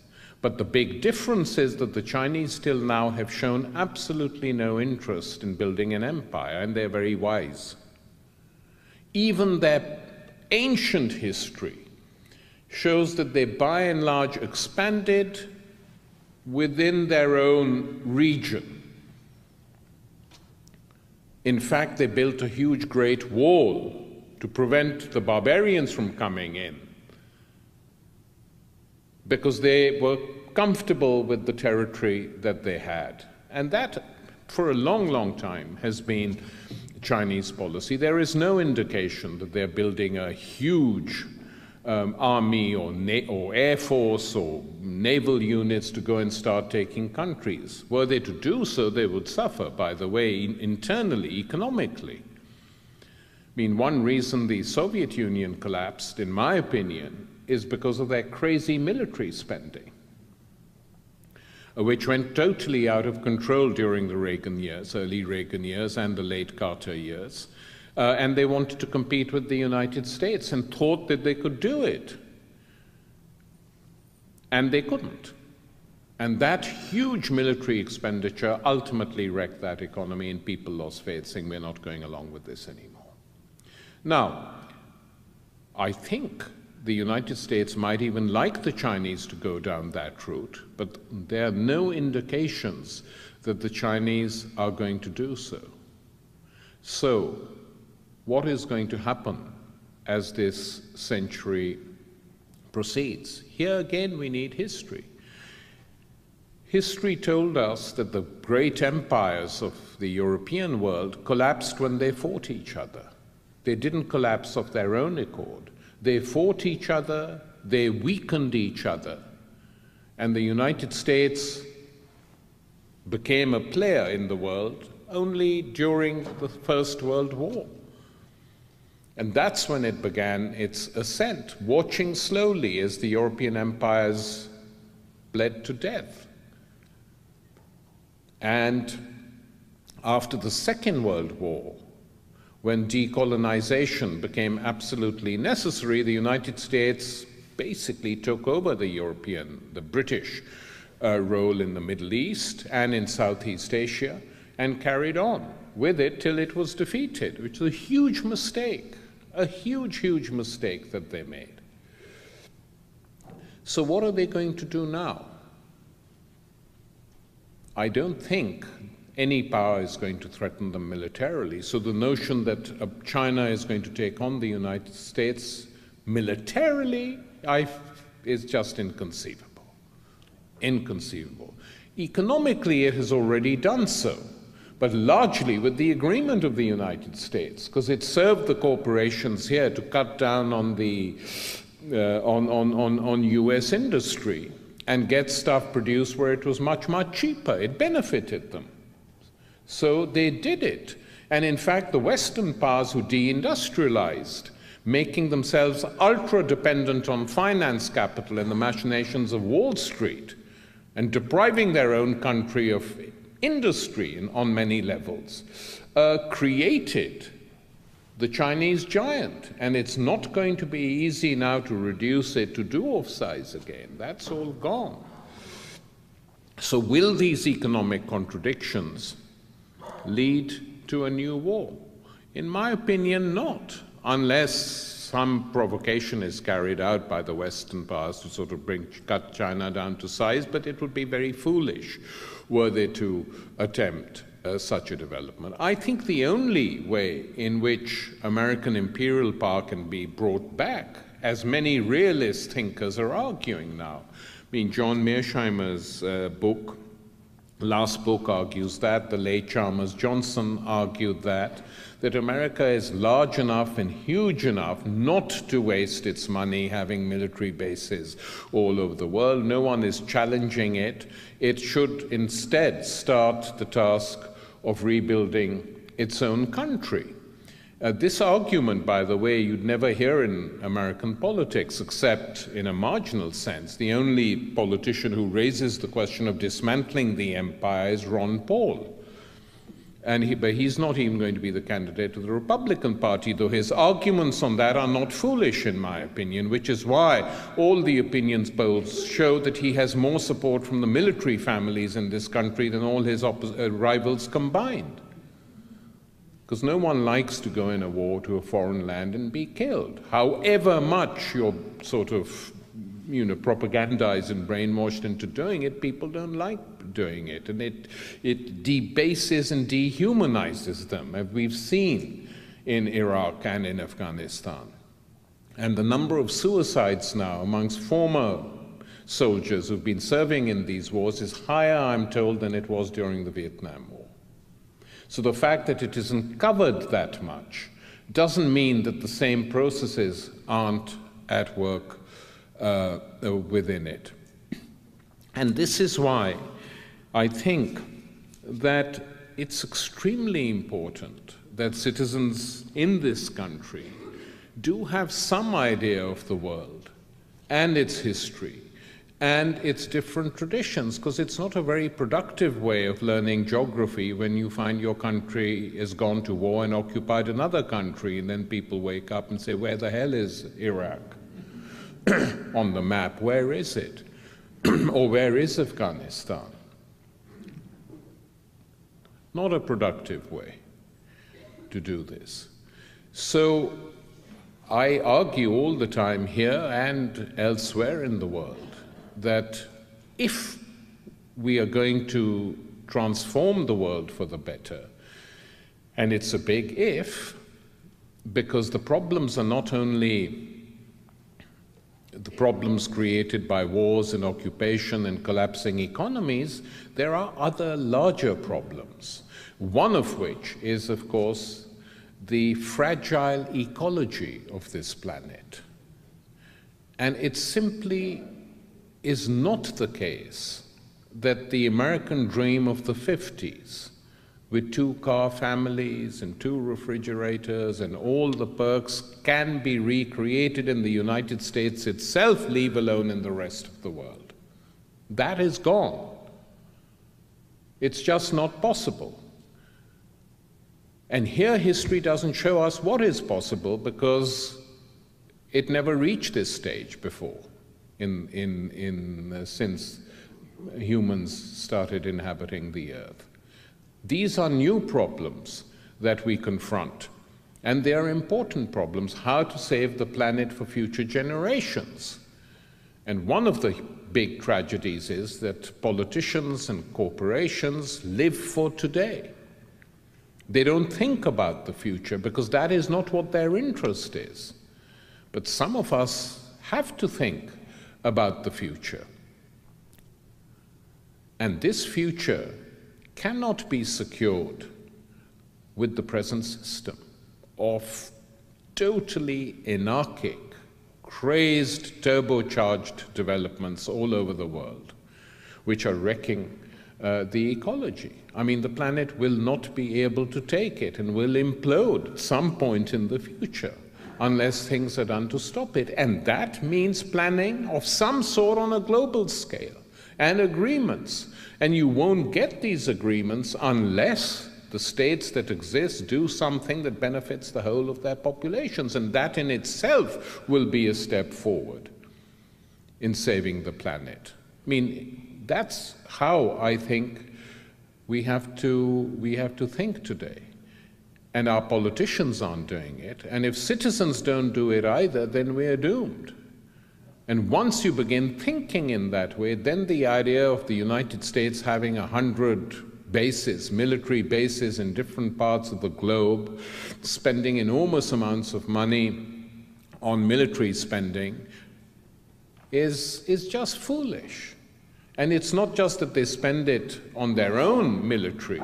But the big difference is that the Chinese still now have shown absolutely no interest in building an empire, and they're very wise. Even their ancient history shows that they by and large expanded within their own region. In fact, they built a huge great wall to prevent the barbarians from coming in, because they were comfortable with the territory that they had. And that, for a long, long time, has been Chinese policy. There is no indication that they're building a huge army or air force or naval units to go and start taking countries. Were they to do so, they would suffer, by the way, internally, economically. One reason the Soviet Union collapsed, in my opinion, is because of their crazy military spending, which went totally out of control during the Reagan years, early Reagan years and the late Carter years. And they wanted to compete with the United States and thought that they could do it. And they couldn't. And that huge military expenditure ultimately wrecked that economy, and people lost faith, saying we're not going along with this anymore. Now, I think the United States might even like the Chinese to go down that route, but there are no indications that the Chinese are going to do so. So, what is going to happen as this century proceeds? Here again, we need history. History told us that the great empires of the European world collapsed when they fought each other. They didn't collapse of their own accord. They fought each other, they weakened each other, and the United States became a player in the world only during the First World War. And that's when it began its ascent, watching slowly as the European empires bled to death. And after the Second World War, when decolonization became absolutely necessary, the United States basically took over the British role in the Middle East and in Southeast Asia and carried on with it till it was defeated, which was a huge mistake that they made. So what are they going to do now? I don't think any power is going to threaten them militarily. So the notion that China is going to take on the United States militarily is just inconceivable. Inconceivable. Economically, it has already done so, but largely with the agreement of the United States, because it served the corporations here to cut down on the on US industry and get stuff produced where it was much, much cheaper. It benefited them. So they did it. And in fact, the Western powers who deindustrialized, making themselves ultra-dependent on finance capital and the machinations of Wall Street, and depriving their own country of industry on many levels, created the Chinese giant. And it's not going to be easy now to reduce it to dwarf size again. That's all gone. So will these economic contradictions lead to a new war? In my opinion, not, unless some provocation is carried out by the Western powers to sort of cut China down to size, but it would be very foolish were they to attempt such a development. I think the only way in which American imperial power can be brought back, as many realist thinkers are arguing now, I mean, John Mearsheimer's last book argues that, the late Chalmers Johnson argued that America is large enough and huge enough not to waste its money having military bases all over the world. No one is challenging it. It should instead start the task of rebuilding its own country. This argument, by the way, you'd never hear in American politics except in a marginal sense. The only politician who raises the question of dismantling the empire is Ron Paul. But he's not even going to be the candidate of the Republican Party, though his arguments on that are not foolish, in my opinion, which is why all the opinions polls show that he has more support from the military families in this country than all his rivals combined. Because no one likes to go in a war to a foreign land and be killed. However much you're sort of, propagandized and brainwashed into doing it, people don't like doing it. And it debases and dehumanizes them, as we've seen in Iraq and in Afghanistan. And the number of suicides now amongst former soldiers who've been serving in these wars is higher, I'm told, than it was during the Vietnam War. So the fact that it isn't covered that much doesn't mean that the same processes aren't at work within it. And this is why I think that it's extremely important that citizens in this country do have some idea of the world and its history and its different traditions, because it's not a very productive way of learning geography when you find your country has gone to war and occupied another country, and then people wake up and say, where the hell is Iraq on the map? Where is it? Or where is Afghanistan? Not a productive way to do this. So I argue all the time here and elsewhere in the world that if we are going to transform the world for the better, and it's a big if, because the problems are not only the problems created by wars and occupation and collapsing economies, there are other larger problems, one of which is, of course, the fragile ecology of this planet. And it simply is not the case that the American dream of the 50s, with 2-car families and 2 refrigerators and all the perks, can be recreated in the United States itself, leave alone in the rest of the world. That is gone. It's just not possible. And here history doesn't show us what is possible, because it never reached this stage before since humans started inhabiting the earth. These are new problems that we confront, and they are important problems: how to save the planet for future generations. And one of the big tragedies is that politicians and corporations live for today. They don't think about the future because that is not what their interest is. But some of us have to think about the future. And this future cannot be secured with the present system of totally anarchic, crazed, turbocharged developments all over the world, which are wrecking the ecology. I mean, the planet will not be able to take it and will implode at some point in the future unless things are done to stop it. And that means planning of some sort on a global scale and agreements. And you won't get these agreements unless the states that exist do something that benefits the whole of their populations. And that in itself will be a step forward in saving the planet. I mean, that's how I think we have to think today. And our politicians aren't doing it. And if citizens don't do it either, then we are doomed. And once you begin thinking in that way, then the idea of the United States having 100 bases, military bases in different parts of the globe, spending enormous amounts of money on military spending is just foolish. And it's not just that they spend it on their own military.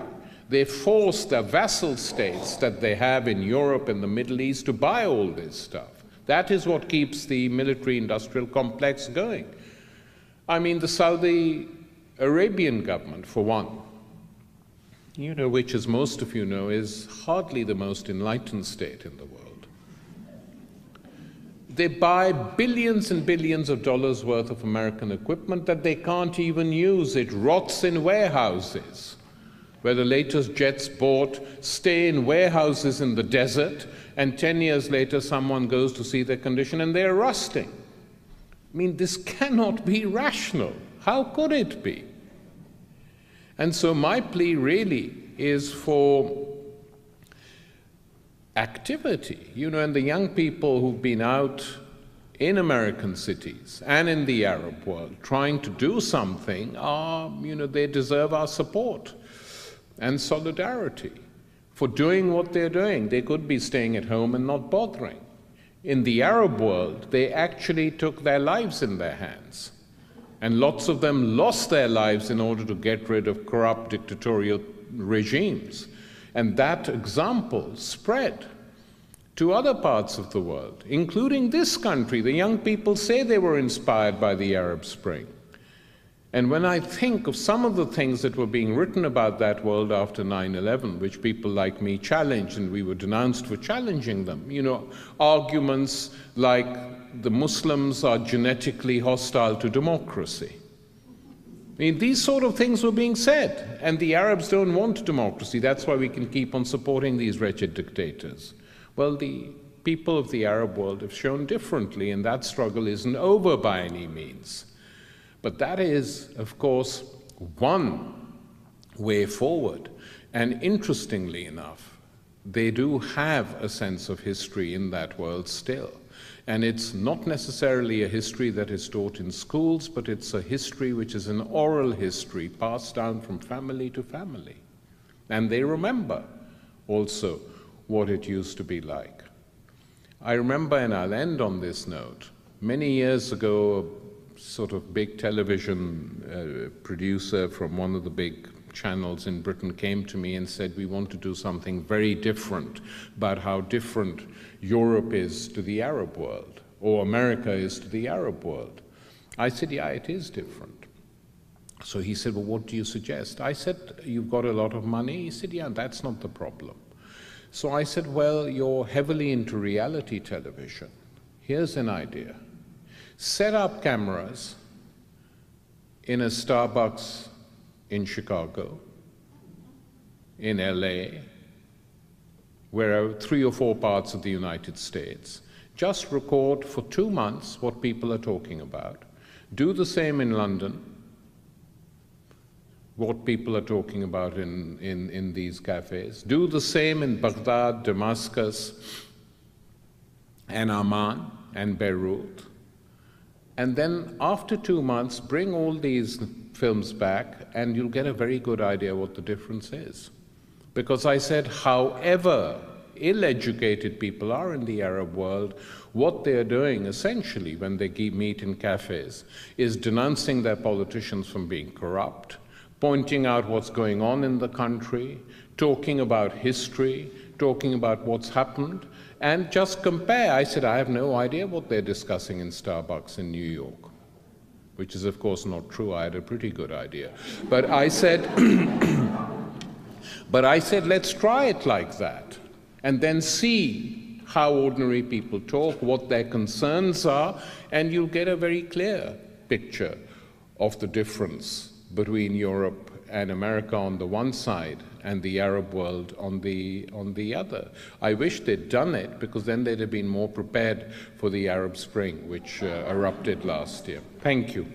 They force the vassal states that they have in Europe and the Middle East to buy all this stuff. That is what keeps the military-industrial complex going. I mean, the Saudi Arabian government, for one, you know, which, as most of you know, is hardly the most enlightened state in the world. They buy billions and billions of dollars worth of American equipment that they can't even use. It rots in warehouses, where the latest jets bought stay in warehouses in the desert, and 10 years later someone goes to see their condition and they're rusting. I mean, this cannot be rational. How could it be? And so my plea really is for activity, you know, and the young people who've been out in American cities and in the Arab world trying to do something are, you know, they deserve our support and solidarity for doing what they're doing. They could be staying at home and not bothering. In the Arab world, they actually took their lives in their hands. And lots of them lost their lives in order to get rid of corrupt dictatorial regimes. And that example spread to other parts of the world, including this country. The young people say they were inspired by the Arab Spring. And when I think of some of the things that were being written about that world after 9/11, which people like me challenged, and we were denounced for challenging them, you know, arguments like the Muslims are genetically hostile to democracy. I mean, these sort of things were being said, and the Arabs don't want democracy. That's why we can keep on supporting these wretched dictators. Well, the people of the Arab world have shown differently, and that struggle isn't over by any means. But that is, of course, one way forward. And interestingly enough, they do have a sense of history in that world still. And it's not necessarily a history that is taught in schools, but it's a history which is an oral history passed down from family to family. And they remember also what it used to be like. I remember, and I'll end on this note, many years ago, a sort of big television producer from one of the big channels in Britain came to me and said, we want to do something very different about how different Europe is to the Arab world, or America is to the Arab world. I said, yeah, it is different. So he said, well, what do you suggest? I said, you've got a lot of money? He said, yeah, that's not the problem. So I said, well, you're heavily into reality television. Here's an idea. Set up cameras in a Starbucks in Chicago, in LA, where 3 or 4 parts of the United States. Just record for 2 months what people are talking about. Do the same in London, what people are talking about in these cafes. Do the same in Baghdad, Damascus, and Amman, and Beirut. And then after 2 months, bring all these films back, and you'll get a very good idea what the difference is. Because I said, however ill-educated people are in the Arab world, what they're doing essentially when they meet in cafes is denouncing their politicians from being corrupt, pointing out what's going on in the country, talking about history, talking about what's happened, and just compare. I said, I have no idea what they're discussing in Starbucks in New York, which is, of course, not true. I had a pretty good idea. But I said, let's try it like that, and then see how ordinary people talk, what their concerns are, and you'll get a very clear picture of the difference between Europe and America on the one side and the Arab world on the other. I wish they'd done it, because then they'd have been more prepared for the Arab Spring, which erupted last year. Thank you.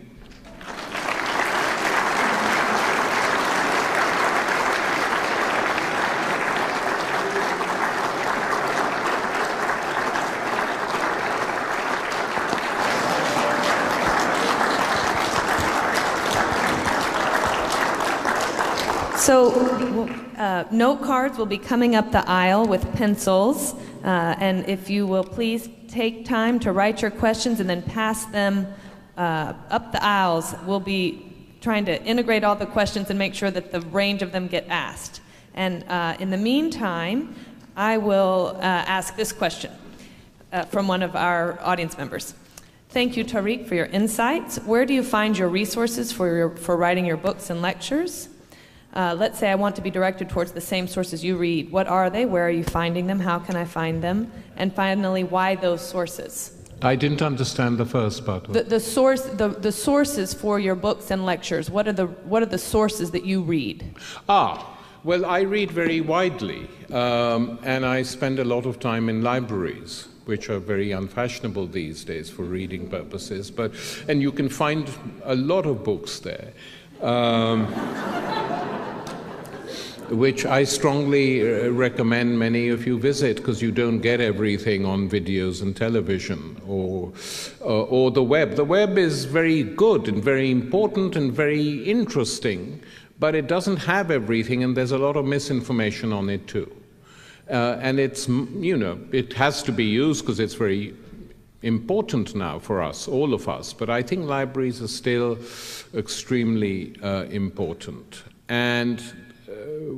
So note cards will be coming up the aisle with pencils, and if you will please take time to write your questions and then pass them up the aisles. We'll be trying to integrate all the questions and make sure that the range of them get asked. And in the meantime, I will ask this question from one of our audience members. Thank you, Tariq, for your insights. Where do you find your resources for writing your books and lectures? Let's say I want to be directed towards the same sources you read. What are they? Where are you finding them? How can I find them? And finally, why those sources? I didn't understand the first part. The sources for your books and lectures. What are the sources that you read? Well, I read very widely, and I spend a lot of time in libraries, which are very unfashionable these days for reading purposes. And you can find a lot of books there. Which I strongly recommend many of you visit, because you don't get everything on videos and television or the web. The web is very good and very important and very interesting, but it doesn't have everything, and there's a lot of misinformation on it too. And it's, it has to be used because it's very important now for us, all of us, but I think libraries are still extremely important. And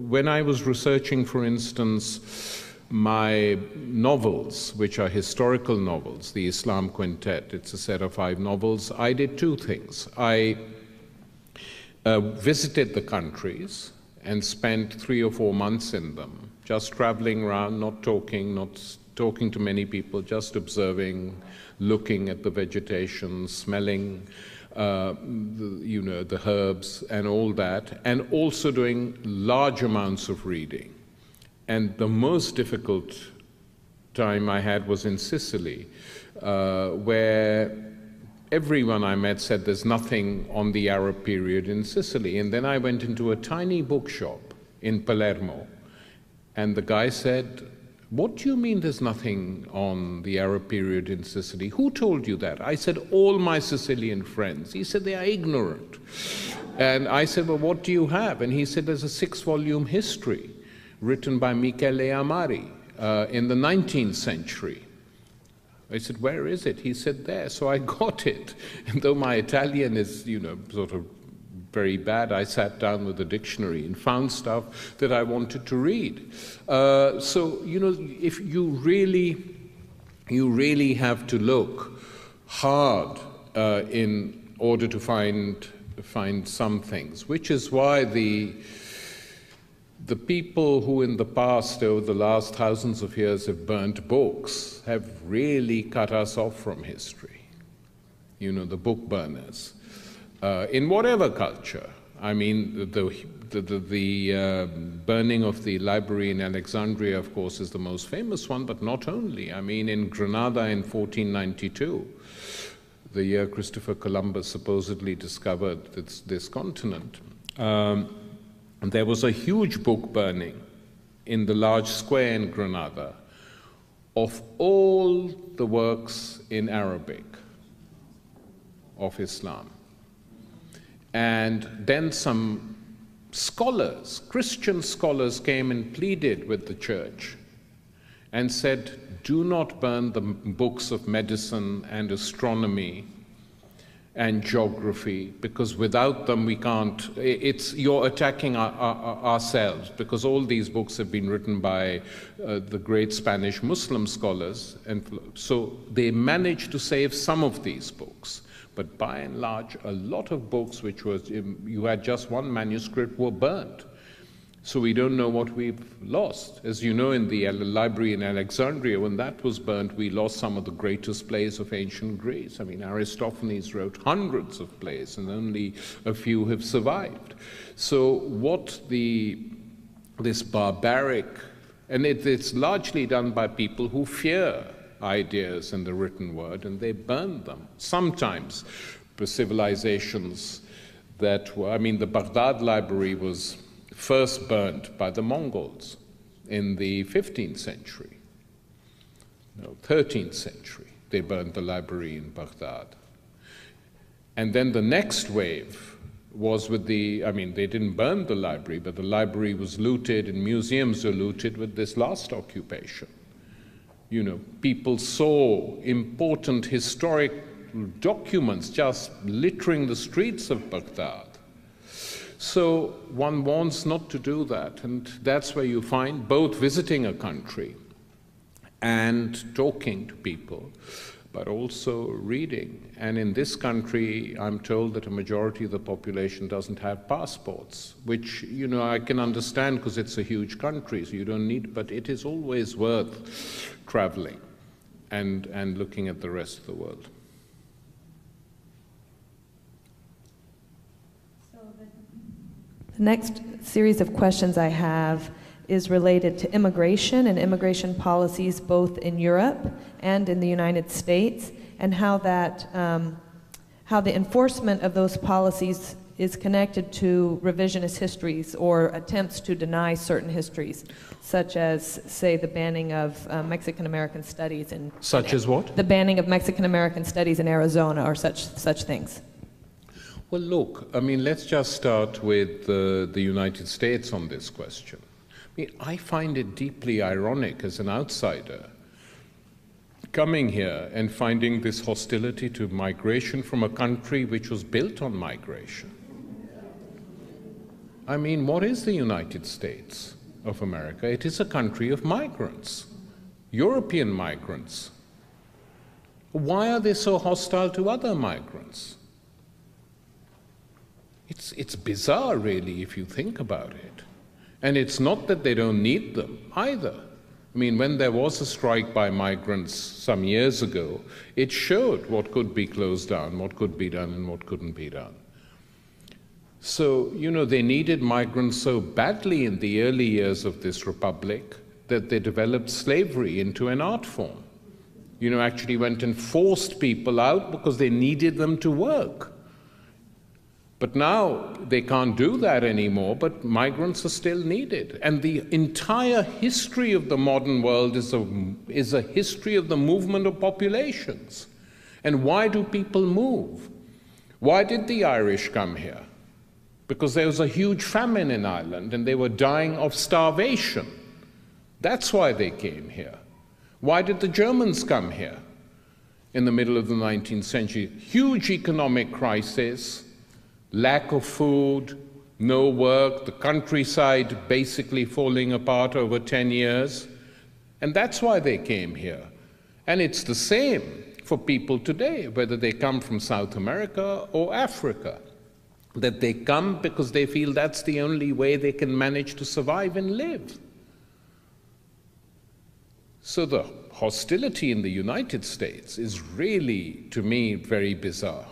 when I was researching, for instance, my novels, which are historical novels, the Islam Quintet, it's a set of 5 novels, I did 2 things. I visited the countries and spent 3 or 4 months in them, just traveling around, not talking to many people, just observing, looking at the vegetation, smelling the herbs and all that, and also doing large amounts of reading. And the most difficult time I had was in Sicily, where everyone I met said there's nothing on the Arab period in Sicily. And then I went into a tiny bookshop in Palermo, and the guy said, "What do you mean there's nothing on the Arab period in Sicily? Who told you that?" I said, "All my Sicilian friends." He said, "They are ignorant." And I said, "Well, what do you have?" And he said, "There's a 6-volume history written by Michele Amari in the 19th century." I said, "Where is it?" He said, "There." So I got it. And though my Italian is, sort of very bad, I sat down with a dictionary and found stuff that I wanted to read. So, if you really have to look hard in order to find some things, which is why the people who in the past, over the last thousands of years, have burnt books, have really cut us off from history. The book burners. In whatever culture. I mean, the burning of the library in Alexandria, of course, is the most famous one, but not only. I mean, in Granada in 1492, the year Christopher Columbus supposedly discovered this continent, there was a huge book burning in the large square in Granada of all the works in Arabic of Islam. And then some scholars, Christian scholars, came and pleaded with the church and said, "Do not burn the books of medicine and astronomy and geography, because without them we can't, you're attacking ourselves, because all these books have been written by the great Spanish Muslim scholars, and so they managed to save some of these books. But by and large, a lot of books which was, you had just one manuscript, were burnt. So we don't know what we've lost. As you know, in the library in Alexandria, when that was burnt, we lost some of the greatest plays of ancient Greece. I mean, Aristophanes wrote hundreds of plays, and only a few have survived. So what this barbaric, and it's largely done by people who fear ideas in the written word, and they burn them. Sometimes for civilizations that were, I mean, the Baghdad library was first burnt by the Mongols in the 15th century. No, 13th century, they burned the library in Baghdad. And then the next wave was with the, I mean, they didn't burn the library, but the library was looted and museums were looted with this last occupation. You know, people saw important historic documents just littering the streets of Baghdad. So one wants not to do that, and that's where you find both visiting a country and talking to people, but also reading. And in this country, I'm told that a majority of the population doesn't have passports, which, you know, I can understand because it's a huge country, so you don't need, but it is always worth traveling and looking at the rest of the world. The next series of questions I have is related to immigration and immigration policies both in Europe and in the United States, and how that, how the enforcement of those policies is connected to revisionist histories or attempts to deny certain histories, such as, say, the banning of Mexican-American studies in... Such as what? The banning of Mexican-American studies in Arizona or such things. Well, look, I mean, let's just start with the United States on this question. I mean, I find it deeply ironic as an outsider coming here and finding this hostility to migration from a country which was built on migration. I mean, what is the United States of America? It is a country of migrants, European migrants. Why are they so hostile to other migrants? It's bizarre, really, if you think about it. And it's not that they don't need them either. I mean, when there was a strike by migrants some years ago, it showed what could be closed down, what could be done, and what couldn't be done. So, you know, they needed migrants so badly in the early years of this republic that they developed slavery into an art form. You know, actually went and forced people out because they needed them to work. But now they can't do that anymore, but migrants are still needed. And the entire history of the modern world is a history of the movement of populations. And why do people move? Why did the Irish come here? Because there was a huge famine in Ireland and they were dying of starvation. That's why they came here. Why did the Germans come here in the middle of the 19th century? Huge economic crisis. Lack of food, no work, the countryside basically falling apart over 10 years. And that's why they came here. And it's the same for people today, whether they come from South America or Africa, that they come because they feel that's the only way they can manage to survive and live. So the hostility in the United States is really, to me, very bizarre.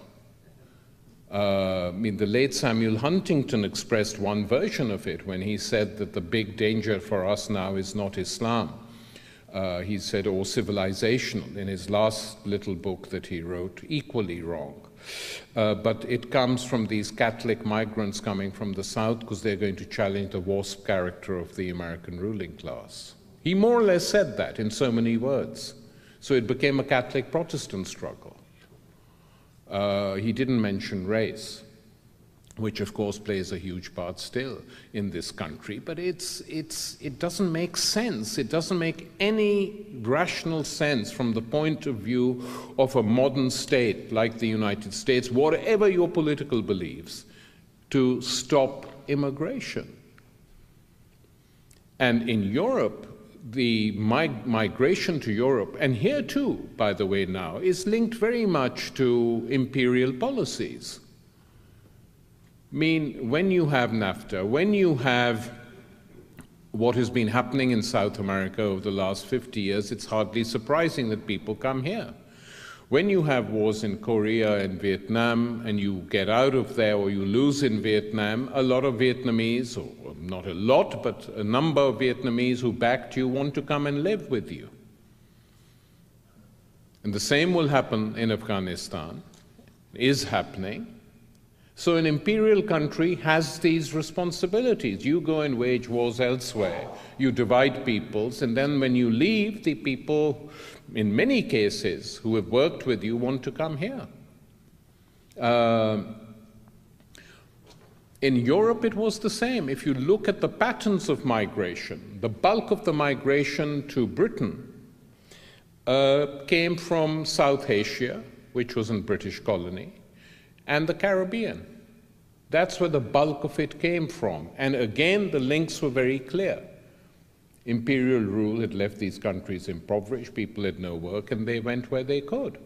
I mean, the late Samuel Huntington expressed one version of it when he said that the big danger for us now is not Islam. He said, or civilizational, in his last little book that he wrote, equally wrong. But it comes from these Catholic migrants coming from the South because they're going to challenge the WASP character of the American ruling class. He more or less said that in so many words. So it became a Catholic-Protestant struggle. He didn't mention race. which of course plays a huge part still in this country, but it doesn't make sense. It doesn't make any rational sense from the point of view of a modern state like the United States, whatever your political beliefs, to stop immigration. And in Europe, the migration to Europe, and here too, by the way now, is linked very much to imperial policies. I mean, when you have NAFTA, when you have what has been happening in South America over the last 50 years, it's hardly surprising that people come here. When you have wars in Korea and Vietnam, and you get out of there or you lose in Vietnam, a lot of Vietnamese, or not a lot, but a number of Vietnamese who backed you want to come and live with you. And the same will happen in Afghanistan, is happening. So an imperial country has these responsibilities. You go and wage wars elsewhere, you divide peoples, and then when you leave, the people, in many cases, who have worked with you want to come here. In Europe, it was the same. If you look at the patterns of migration, the bulk of the migration to Britain came from South Asia, which was a British colony, and the Caribbean. That's where the bulk of it came from. And again, the links were very clear. Imperial rule had left these countries impoverished, people had no work, and they went where they could.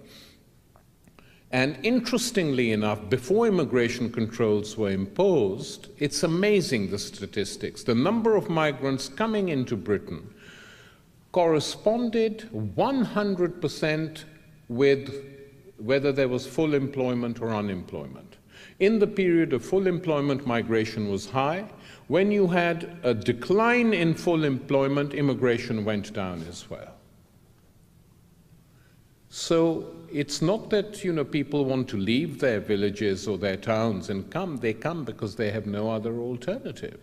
And interestingly enough, before immigration controls were imposed, it's amazing, the statistics. The number of migrants coming into Britain corresponded 100% with whether there was full employment or unemployment. In the period of full employment, migration was high. When you had a decline in full employment, immigration went down as well. So it's not that, people want to leave their villages or their towns and come. They come because they have no other alternative.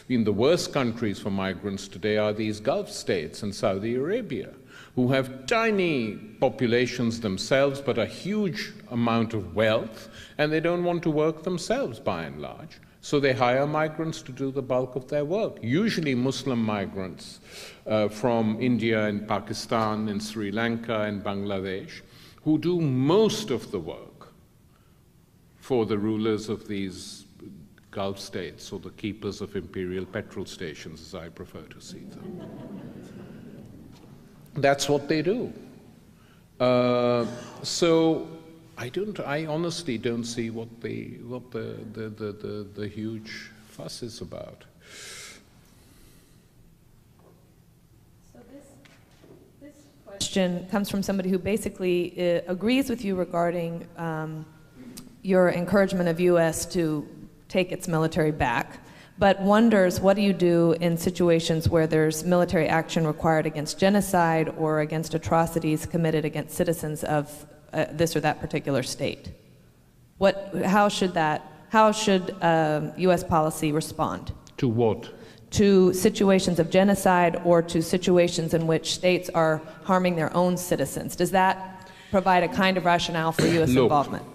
The worst countries for migrants today are these Gulf states and Saudi Arabia, who have tiny populations themselves, but a huge amount of wealth, and they don't want to work themselves by and large. So they hire migrants to do the bulk of their work, usually Muslim migrants from India and Pakistan and Sri Lanka and Bangladesh, who do most of the work for the rulers of these Gulf states, or the keepers of imperial petrol stations, as I prefer to see them. That's what they do. So I honestly don't see what the huge fuss is about. So this question comes from somebody who basically agrees with you regarding your encouragement of U.S. to take its military back, but wonders what do you do in situations where there's military action required against genocide or against atrocities committed against citizens of this or that particular state? How should U.S. policy respond? To what? To situations of genocide or to situations in which states are harming their own citizens. Does that provide a kind of rationale for U.S. involvement?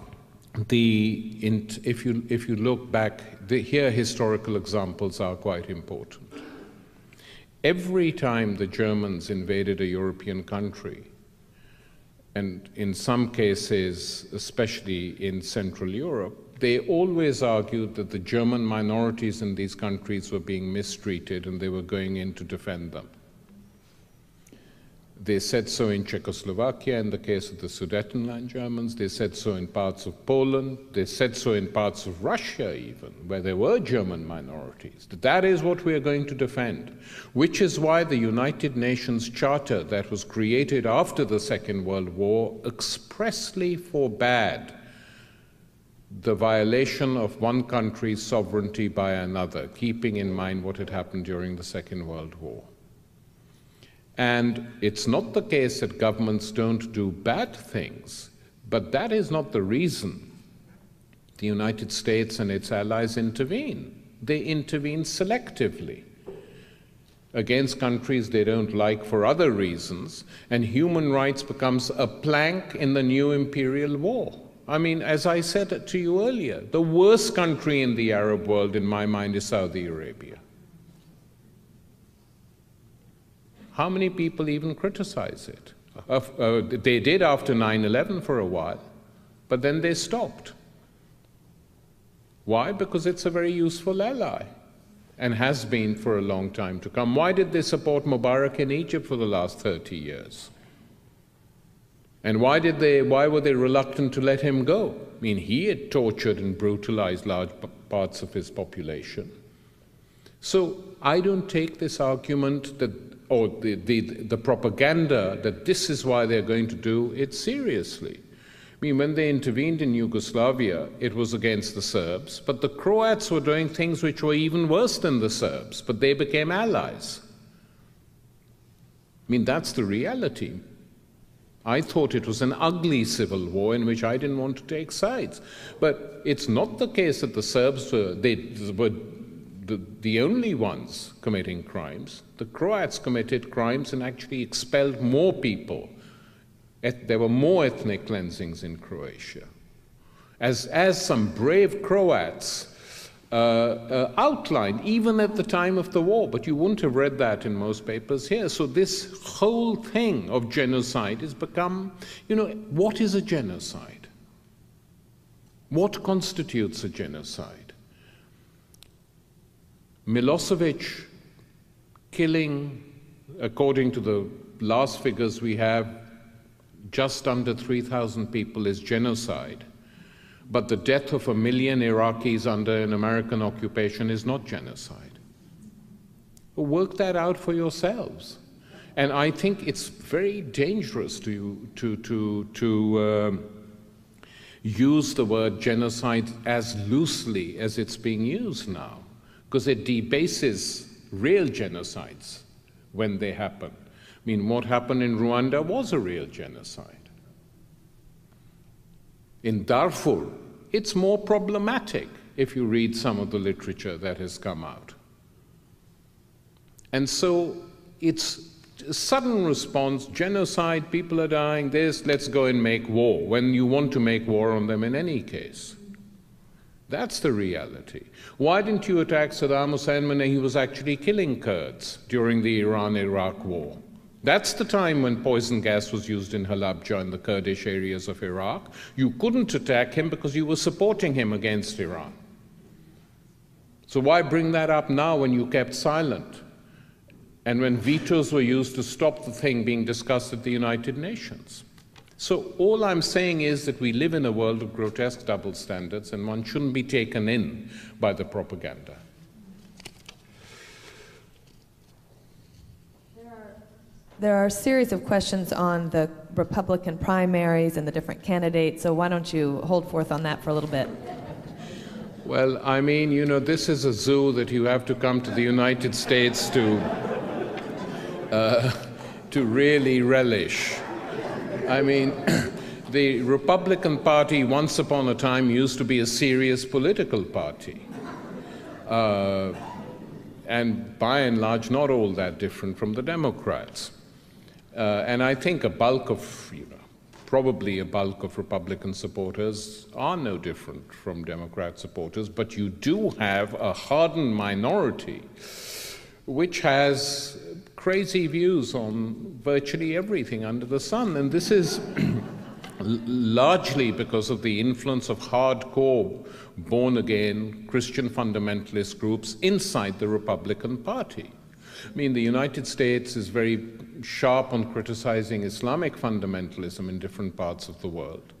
If you look back, here historical examples are quite important. Every time the Germans invaded a European country, and in some cases, especially in Central Europe, they always argued that the German minorities in these countries were being mistreated and they were going in to defend them. They said so in Czechoslovakia in the case of the Sudetenland Germans. They said so in parts of Poland. They said so in parts of Russia even, where there were German minorities. That is what we are going to defend, which is why the United Nations Charter that was created after the Second World War expressly forbade the violation of one country's sovereignty by another, keeping in mind what had happened during the Second World War. And it's not the case that governments don't do bad things, but that is not the reason the United States and its allies intervene. They intervene selectively against countries they don't like for other reasons, and human rights becomes a plank in the new imperial war. I mean, as I said to you earlier, the worst country in the Arab world, in my mind, is Saudi Arabia. How many people even criticize it? They did after 9/11 for a while, but then they stopped. Why? Because it's a very useful ally and has been for a long time to come. Why did they support Mubarak in Egypt for the last 30 years? And why were they reluctant to let him go? I mean, he had tortured and brutalized large parts of his population. So I don't take this argument that, or the propaganda that this is why they're going to do it seriously. I mean, when they intervened in Yugoslavia, it was against the Serbs, but the Croats were doing things which were even worse than the Serbs, but they became allies. I mean, that's the reality. I thought it was an ugly civil war in which I didn't want to take sides. But it's not the case that the Serbs were the only ones committing crimes. The Croats committed crimes and actually expelled more people. There were more ethnic cleansings in Croatia. As some brave Croats outlined, even at the time of the war, but you wouldn't have read that in most papers here. So this whole thing of genocide has become, you know, what is a genocide? What constitutes a genocide? Milosevic killing, according to the last figures we have, just under 3,000 people is genocide. But the death of 1 million Iraqis under an American occupation is not genocide. Work that out for yourselves. And I think it's very dangerous to use the word genocide as loosely as it's being used now, because it debases real genocides when they happen. I mean, what happened in Rwanda was a real genocide. In Darfur, it's more problematic if you read some of the literature that has come out. And so it's a sudden response, genocide, people are dying, this, let's go and make war, when you want to make war on them in any case. That's the reality. Why didn't you attack Saddam Hussein when he was actually killing Kurds during the Iran-Iraq war? That's the time when poison gas was used in Halabja and the Kurdish areas of Iraq. You couldn't attack him because you were supporting him against Iran. So why bring that up now when you kept silent? And when vetoes were used to stop the thing being discussed at the United Nations? So all I'm saying is that we live in a world of grotesque double standards, and one shouldn't be taken in by the propaganda. There are a series of questions on the Republican primaries and the different candidates, so why don't you hold forth on that for a little bit? Well, I mean, you know, this is a zoo that you have to come to the United States to really relish. I mean, the Republican Party once upon a time used to be a serious political party. And by and large, not all that different from the Democrats. And I think a bulk of, probably a bulk of Republican supporters are no different from Democrat supporters, but you do have a hardened minority which has crazy views on virtually everything under the sun. And this is largely because of the influence of hardcore, born-again Christian fundamentalist groups inside the Republican Party. I mean, the United States is very sharp on criticizing Islamic fundamentalism in different parts of the world,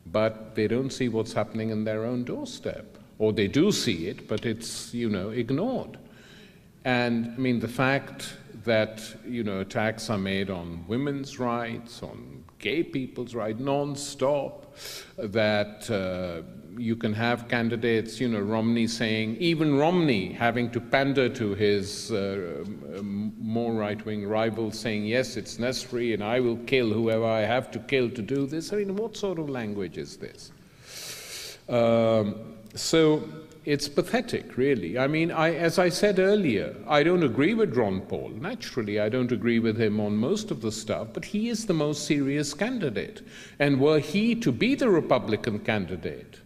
but they don't see what's happening in their own doorstep. Or they do see it, but it's, ignored. And, I mean, the fact that, attacks are made on women's rights, on gay people's rights, non-stop, that you can have candidates, Romney saying, even Romney having to pander to his more right-wing rivals, saying, yes, it's necessary, and I will kill whoever I have to kill to do this. I mean, what sort of language is this? So it's pathetic, really. I mean, as I said earlier, I don't agree with Ron Paul. Naturally, I don't agree with him on most of the stuff, but he is the most serious candidate. And were he to be the Republican candidate,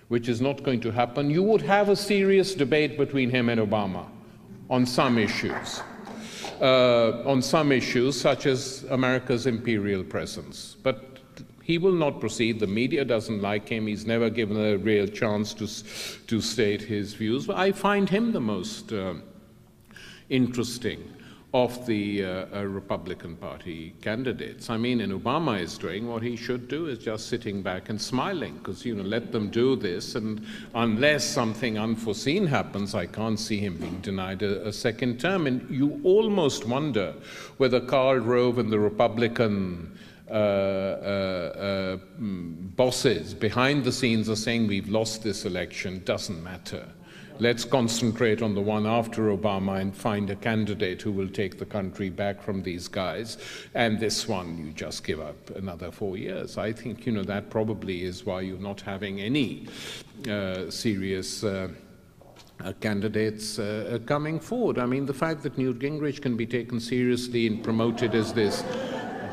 which is not going to happen, you would have a serious debate between him and Obama on some issues. Such as America's imperial presence. But he will not proceed. The media doesn't like him. He's never given a real chance to state his views. But I find him the most interesting of the Republican Party candidates. I mean, and Obama is doing what he should do, is just sitting back and smiling, because, you know, let them do this, and unless something unforeseen happens, I can't see him being denied a second term. And you almost wonder whether Karl Rove and the Republican bosses behind the scenes are saying, we've lost this election, doesn't matter. Let's concentrate on the one after Obama and find a candidate who will take the country back from these guys. And this one, you just give up another 4 years. I think, you know, that probably is why you're not having any serious candidates coming forward. I mean, the fact that Newt Gingrich can be taken seriously and promoted as this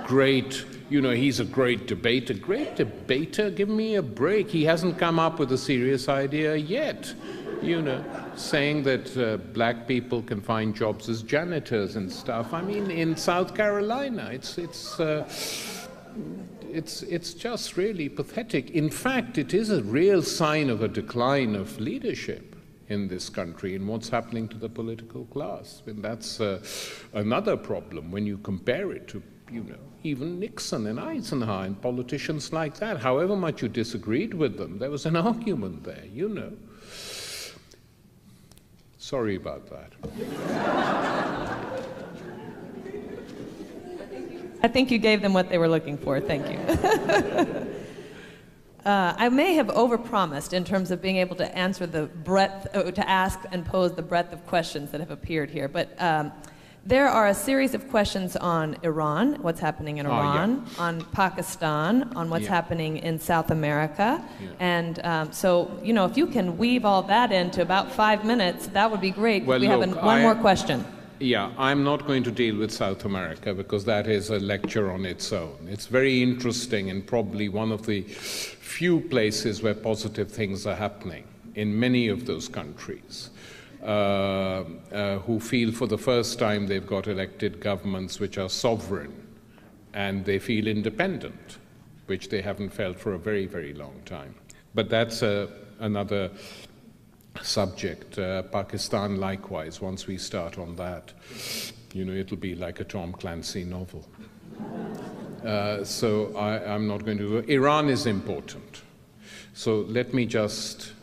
great, you know, he's a great debater. Great debater? Give me a break. He hasn't come up with a serious idea yet. You know, saying that black people can find jobs as janitors and stuff. I mean, in South Carolina, it's just really pathetic. In fact, it is a real sign of a decline of leadership in this country and what's happening to the political class. And that's another problem when you compare it to, you know, even Nixon and Eisenhower and politicians like that. However much you disagreed with them, there was an argument there, you know. Sorry about that. I think you gave them what they were looking for. Thank you. I may have overpromised in terms of being able to answer the breadth, to ask and pose the breadth of questions that have appeared here, but there are a series of questions on Iran, what's happening in Iran, on Pakistan, on what's happening in South America, and so, you know, if you can weave all that into about 5 minutes, that would be great. Well, we have one more question. Yeah, I'm not going to deal with South America because that is a lecture on its own. It's very interesting and probably one of the few places where positive things are happening in many of those countries. Who feel for the first time they've got elected governments which are sovereign and they feel independent, which they haven't felt for a very, very long time. But that's another subject. Pakistan, likewise, once we start on that, you know, it'll be like a Tom Clancy novel. So I'm not going to. Iran is important. So let me just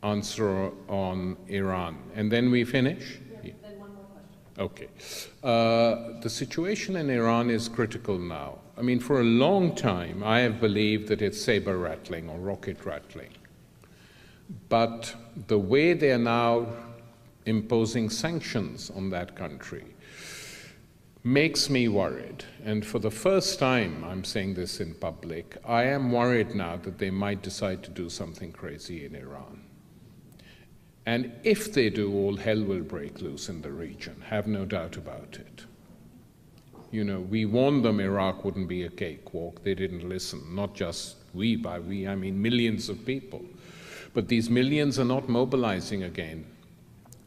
answer on Iran, and then we finish? Yeah, then one more question. Okay. The situation in Iran is critical now. I mean, for a long time, I have believed that it's saber rattling or rocket rattling. But the way they are now imposing sanctions on that country makes me worried. And for the first time, I'm saying this in public, I am worried now that they might decide to do something crazy in Iran. And if they do, all hell will break loose in the region, have no doubt about it. You know, we warned them Iraq wouldn't be a cakewalk. They didn't listen. Not just we, by we, I mean millions of people. But these millions are not mobilizing again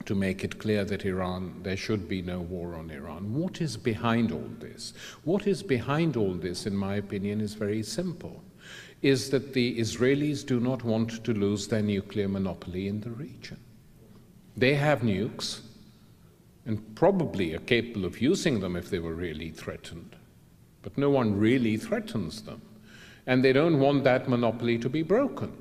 to make it clear that Iran, there should be no war on Iran. What is behind all this? What is behind all this, in my opinion, is very simple. Is that the Israelis do not want to lose their nuclear monopoly in the region. They have nukes and probably are capable of using them if they were really threatened. But no one really threatens them. And they don't want that monopoly to be broken.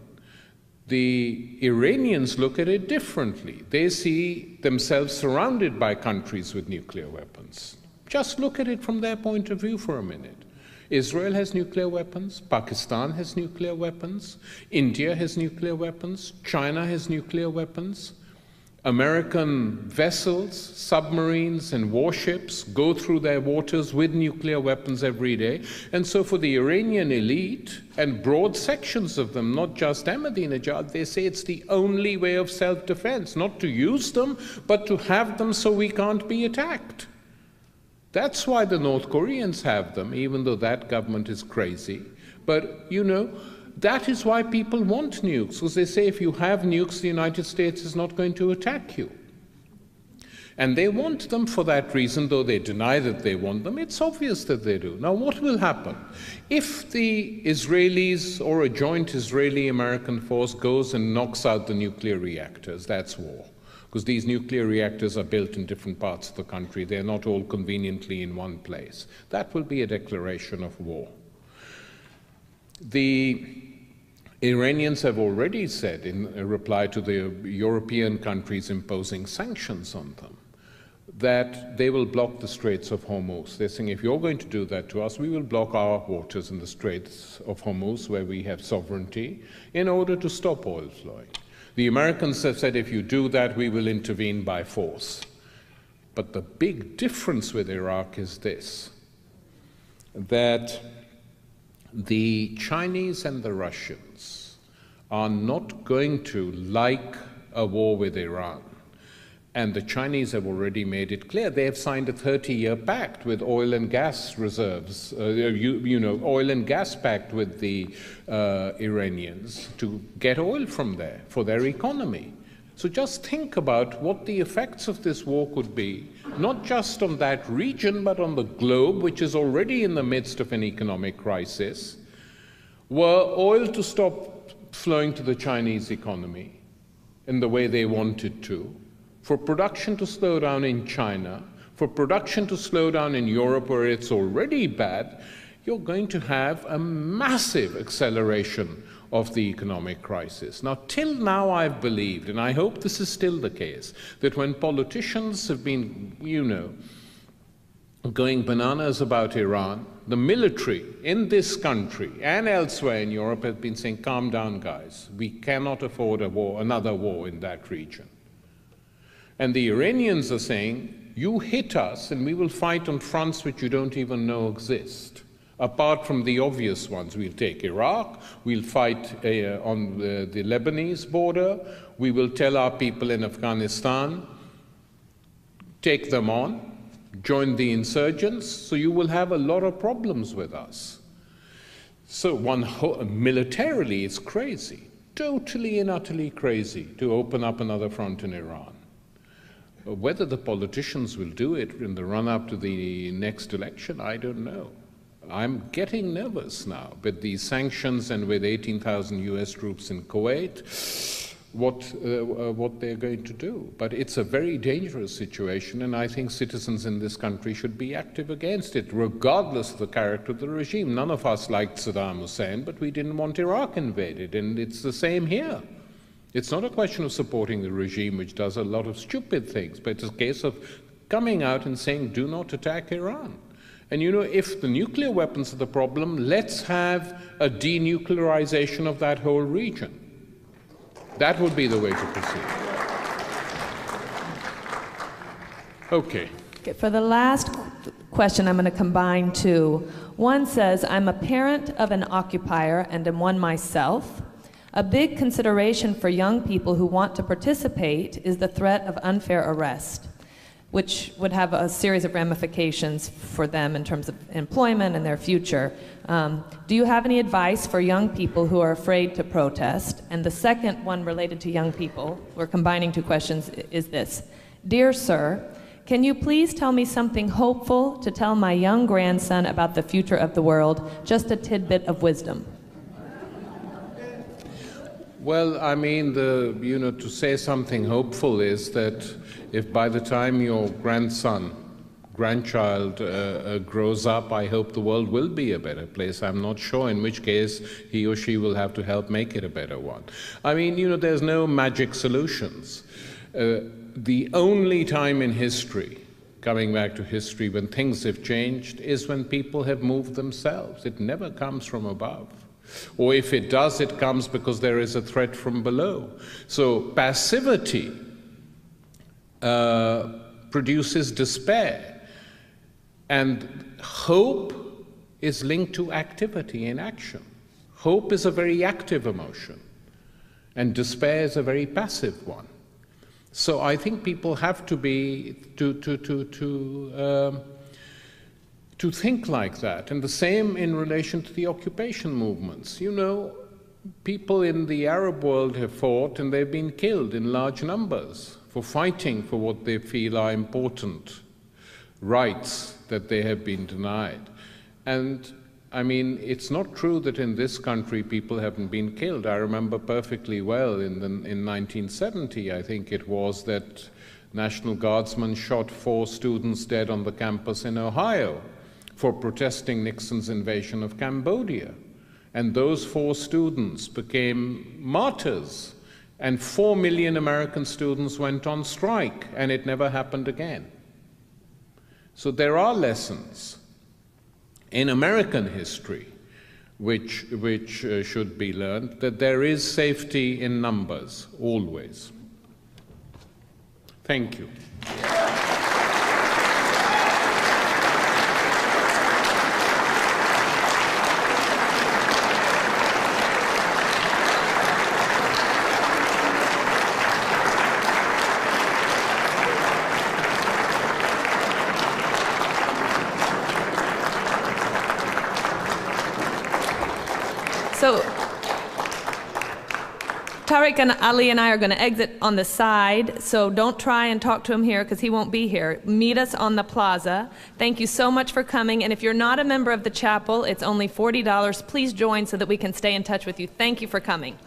The Iranians look at it differently. They see themselves surrounded by countries with nuclear weapons. Just look at it from their point of view for a minute. Israel has nuclear weapons, Pakistan has nuclear weapons, India has nuclear weapons, China has nuclear weapons, American vessels, submarines, and warships go through their waters with nuclear weapons every day. And so for the Iranian elite, and broad sections of them, not just Ahmadinejad, they say it's the only way of self-defense, not to use them, but to have them so we can't be attacked. That's why the North Koreans have them, even though that government is crazy. But, you know, that is why people want nukes, because they say if you have nukes, the United States is not going to attack you. And they want them for that reason, though they deny that they want them. It's obvious that they do. Now, what will happen? If the Israelis or a joint Israeli-American force goes and knocks out the nuclear reactors, that's war. Because these nuclear reactors are built in different parts of the country. They're not all conveniently in one place. That will be a declaration of war. The Iranians have already said, in a reply to the European countries imposing sanctions on them, that they will block the Straits of Hormuz. They're saying, if you're going to do that to us, we will block our waters in the Straits of Hormuz, where we have sovereignty, in order to stop oil flowing. The Americans have said, if you do that, we will intervene by force. But the big difference with Iraq is this, that the Chinese and the Russians are not going to like a war with Iran. And the Chinese have already made it clear. They have signed a 30-year pact with oil and gas reserves, oil and gas pact with the Iranians to get oil from there for their economy. So just think about what the effects of this war could be, not just on that region, but on the globe, which is already in the midst of an economic crisis. Were oil to stop flowing to the Chinese economy in the way they wanted to, for production to slow down in China, for production to slow down in Europe where it's already bad, you're going to have a massive acceleration of the economic crisis. Now, till now I've believed, and I hope this is still the case, that when politicians have been, going bananas about Iran, the military in this country and elsewhere in Europe have been saying, calm down, guys. We cannot afford a war, another war in that region. And the Iranians are saying, you hit us and we will fight on fronts which you don't even know exist. Apart from the obvious ones, we'll take Iraq, we'll fight on the Lebanese border, we will tell our people in Afghanistan, take them on, join the insurgents, so you will have a lot of problems with us. So militarily it's crazy, totally and utterly crazy to open up another front in Iran. Whether the politicians will do it in the run-up to the next election, I don't know. I'm getting nervous now with these sanctions and with 18,000 US troops in Kuwait, what they're going to do. But it's a very dangerous situation, and I think citizens in this country should be active against it, regardless of the character of the regime. None of us liked Saddam Hussein, but we didn't want Iraq invaded, and it's the same here. It's not a question of supporting the regime, which does a lot of stupid things, but it's a case of coming out and saying, do not attack Iran. And if the nuclear weapons are the problem, let's have a denuclearization of that whole region. That would be the way to proceed. Okay. For the last question, I'm going to combine two. One says, I'm a parent of an occupier and am one myself. A big consideration for young people who want to participate is the threat of unfair arrest, which would have a series of ramifications for them in terms of employment and their future. Do you have any advice for young people who are afraid to protest? And the second one related to young people, we're combining two questions, is this. Dear sir, can you please tell me something hopeful to tell my young grandson about the future of the world? Just a tidbit of wisdom. Well, I mean, to say something hopeful is that if by the time your grandchild grows up, I hope the world will be a better place. I'm not sure, in which case he or she will have to help make it a better one. I mean, there's no magic solutions. The only time in history, coming back to history, when things have changed is when people have moved themselves. It never comes from above. Or if it does, it comes because there is a threat from below. So passivity produces despair. And hope is linked to activity and action. Hope is a very active emotion, and despair is a very passive one. So I think people have to be to think like that, and the same in relation to the occupation movements. You know, people in the Arab world have fought, and they've been killed in large numbers for fighting for what they feel are important rights that they have been denied. And I mean, it's not true that in this country people haven't been killed. I remember perfectly well in 1970, I think it was, that National Guardsmen shot 4 students dead on the campus in Ohio for protesting Nixon's invasion of Cambodia. And those 4 students became martyrs, and 4 million American students went on strike, and it never happened again. So there are lessons in American history which should be learned, that there is safety in numbers, always. Thank you. So Tariq and Ali and I are going to exit on the side, so don't try and talk to him here because he won't be here. Meet us on the plaza. Thank you so much for coming, and if you're not a member of the chapel, it's only $40. Please join so that we can stay in touch with you. Thank you for coming.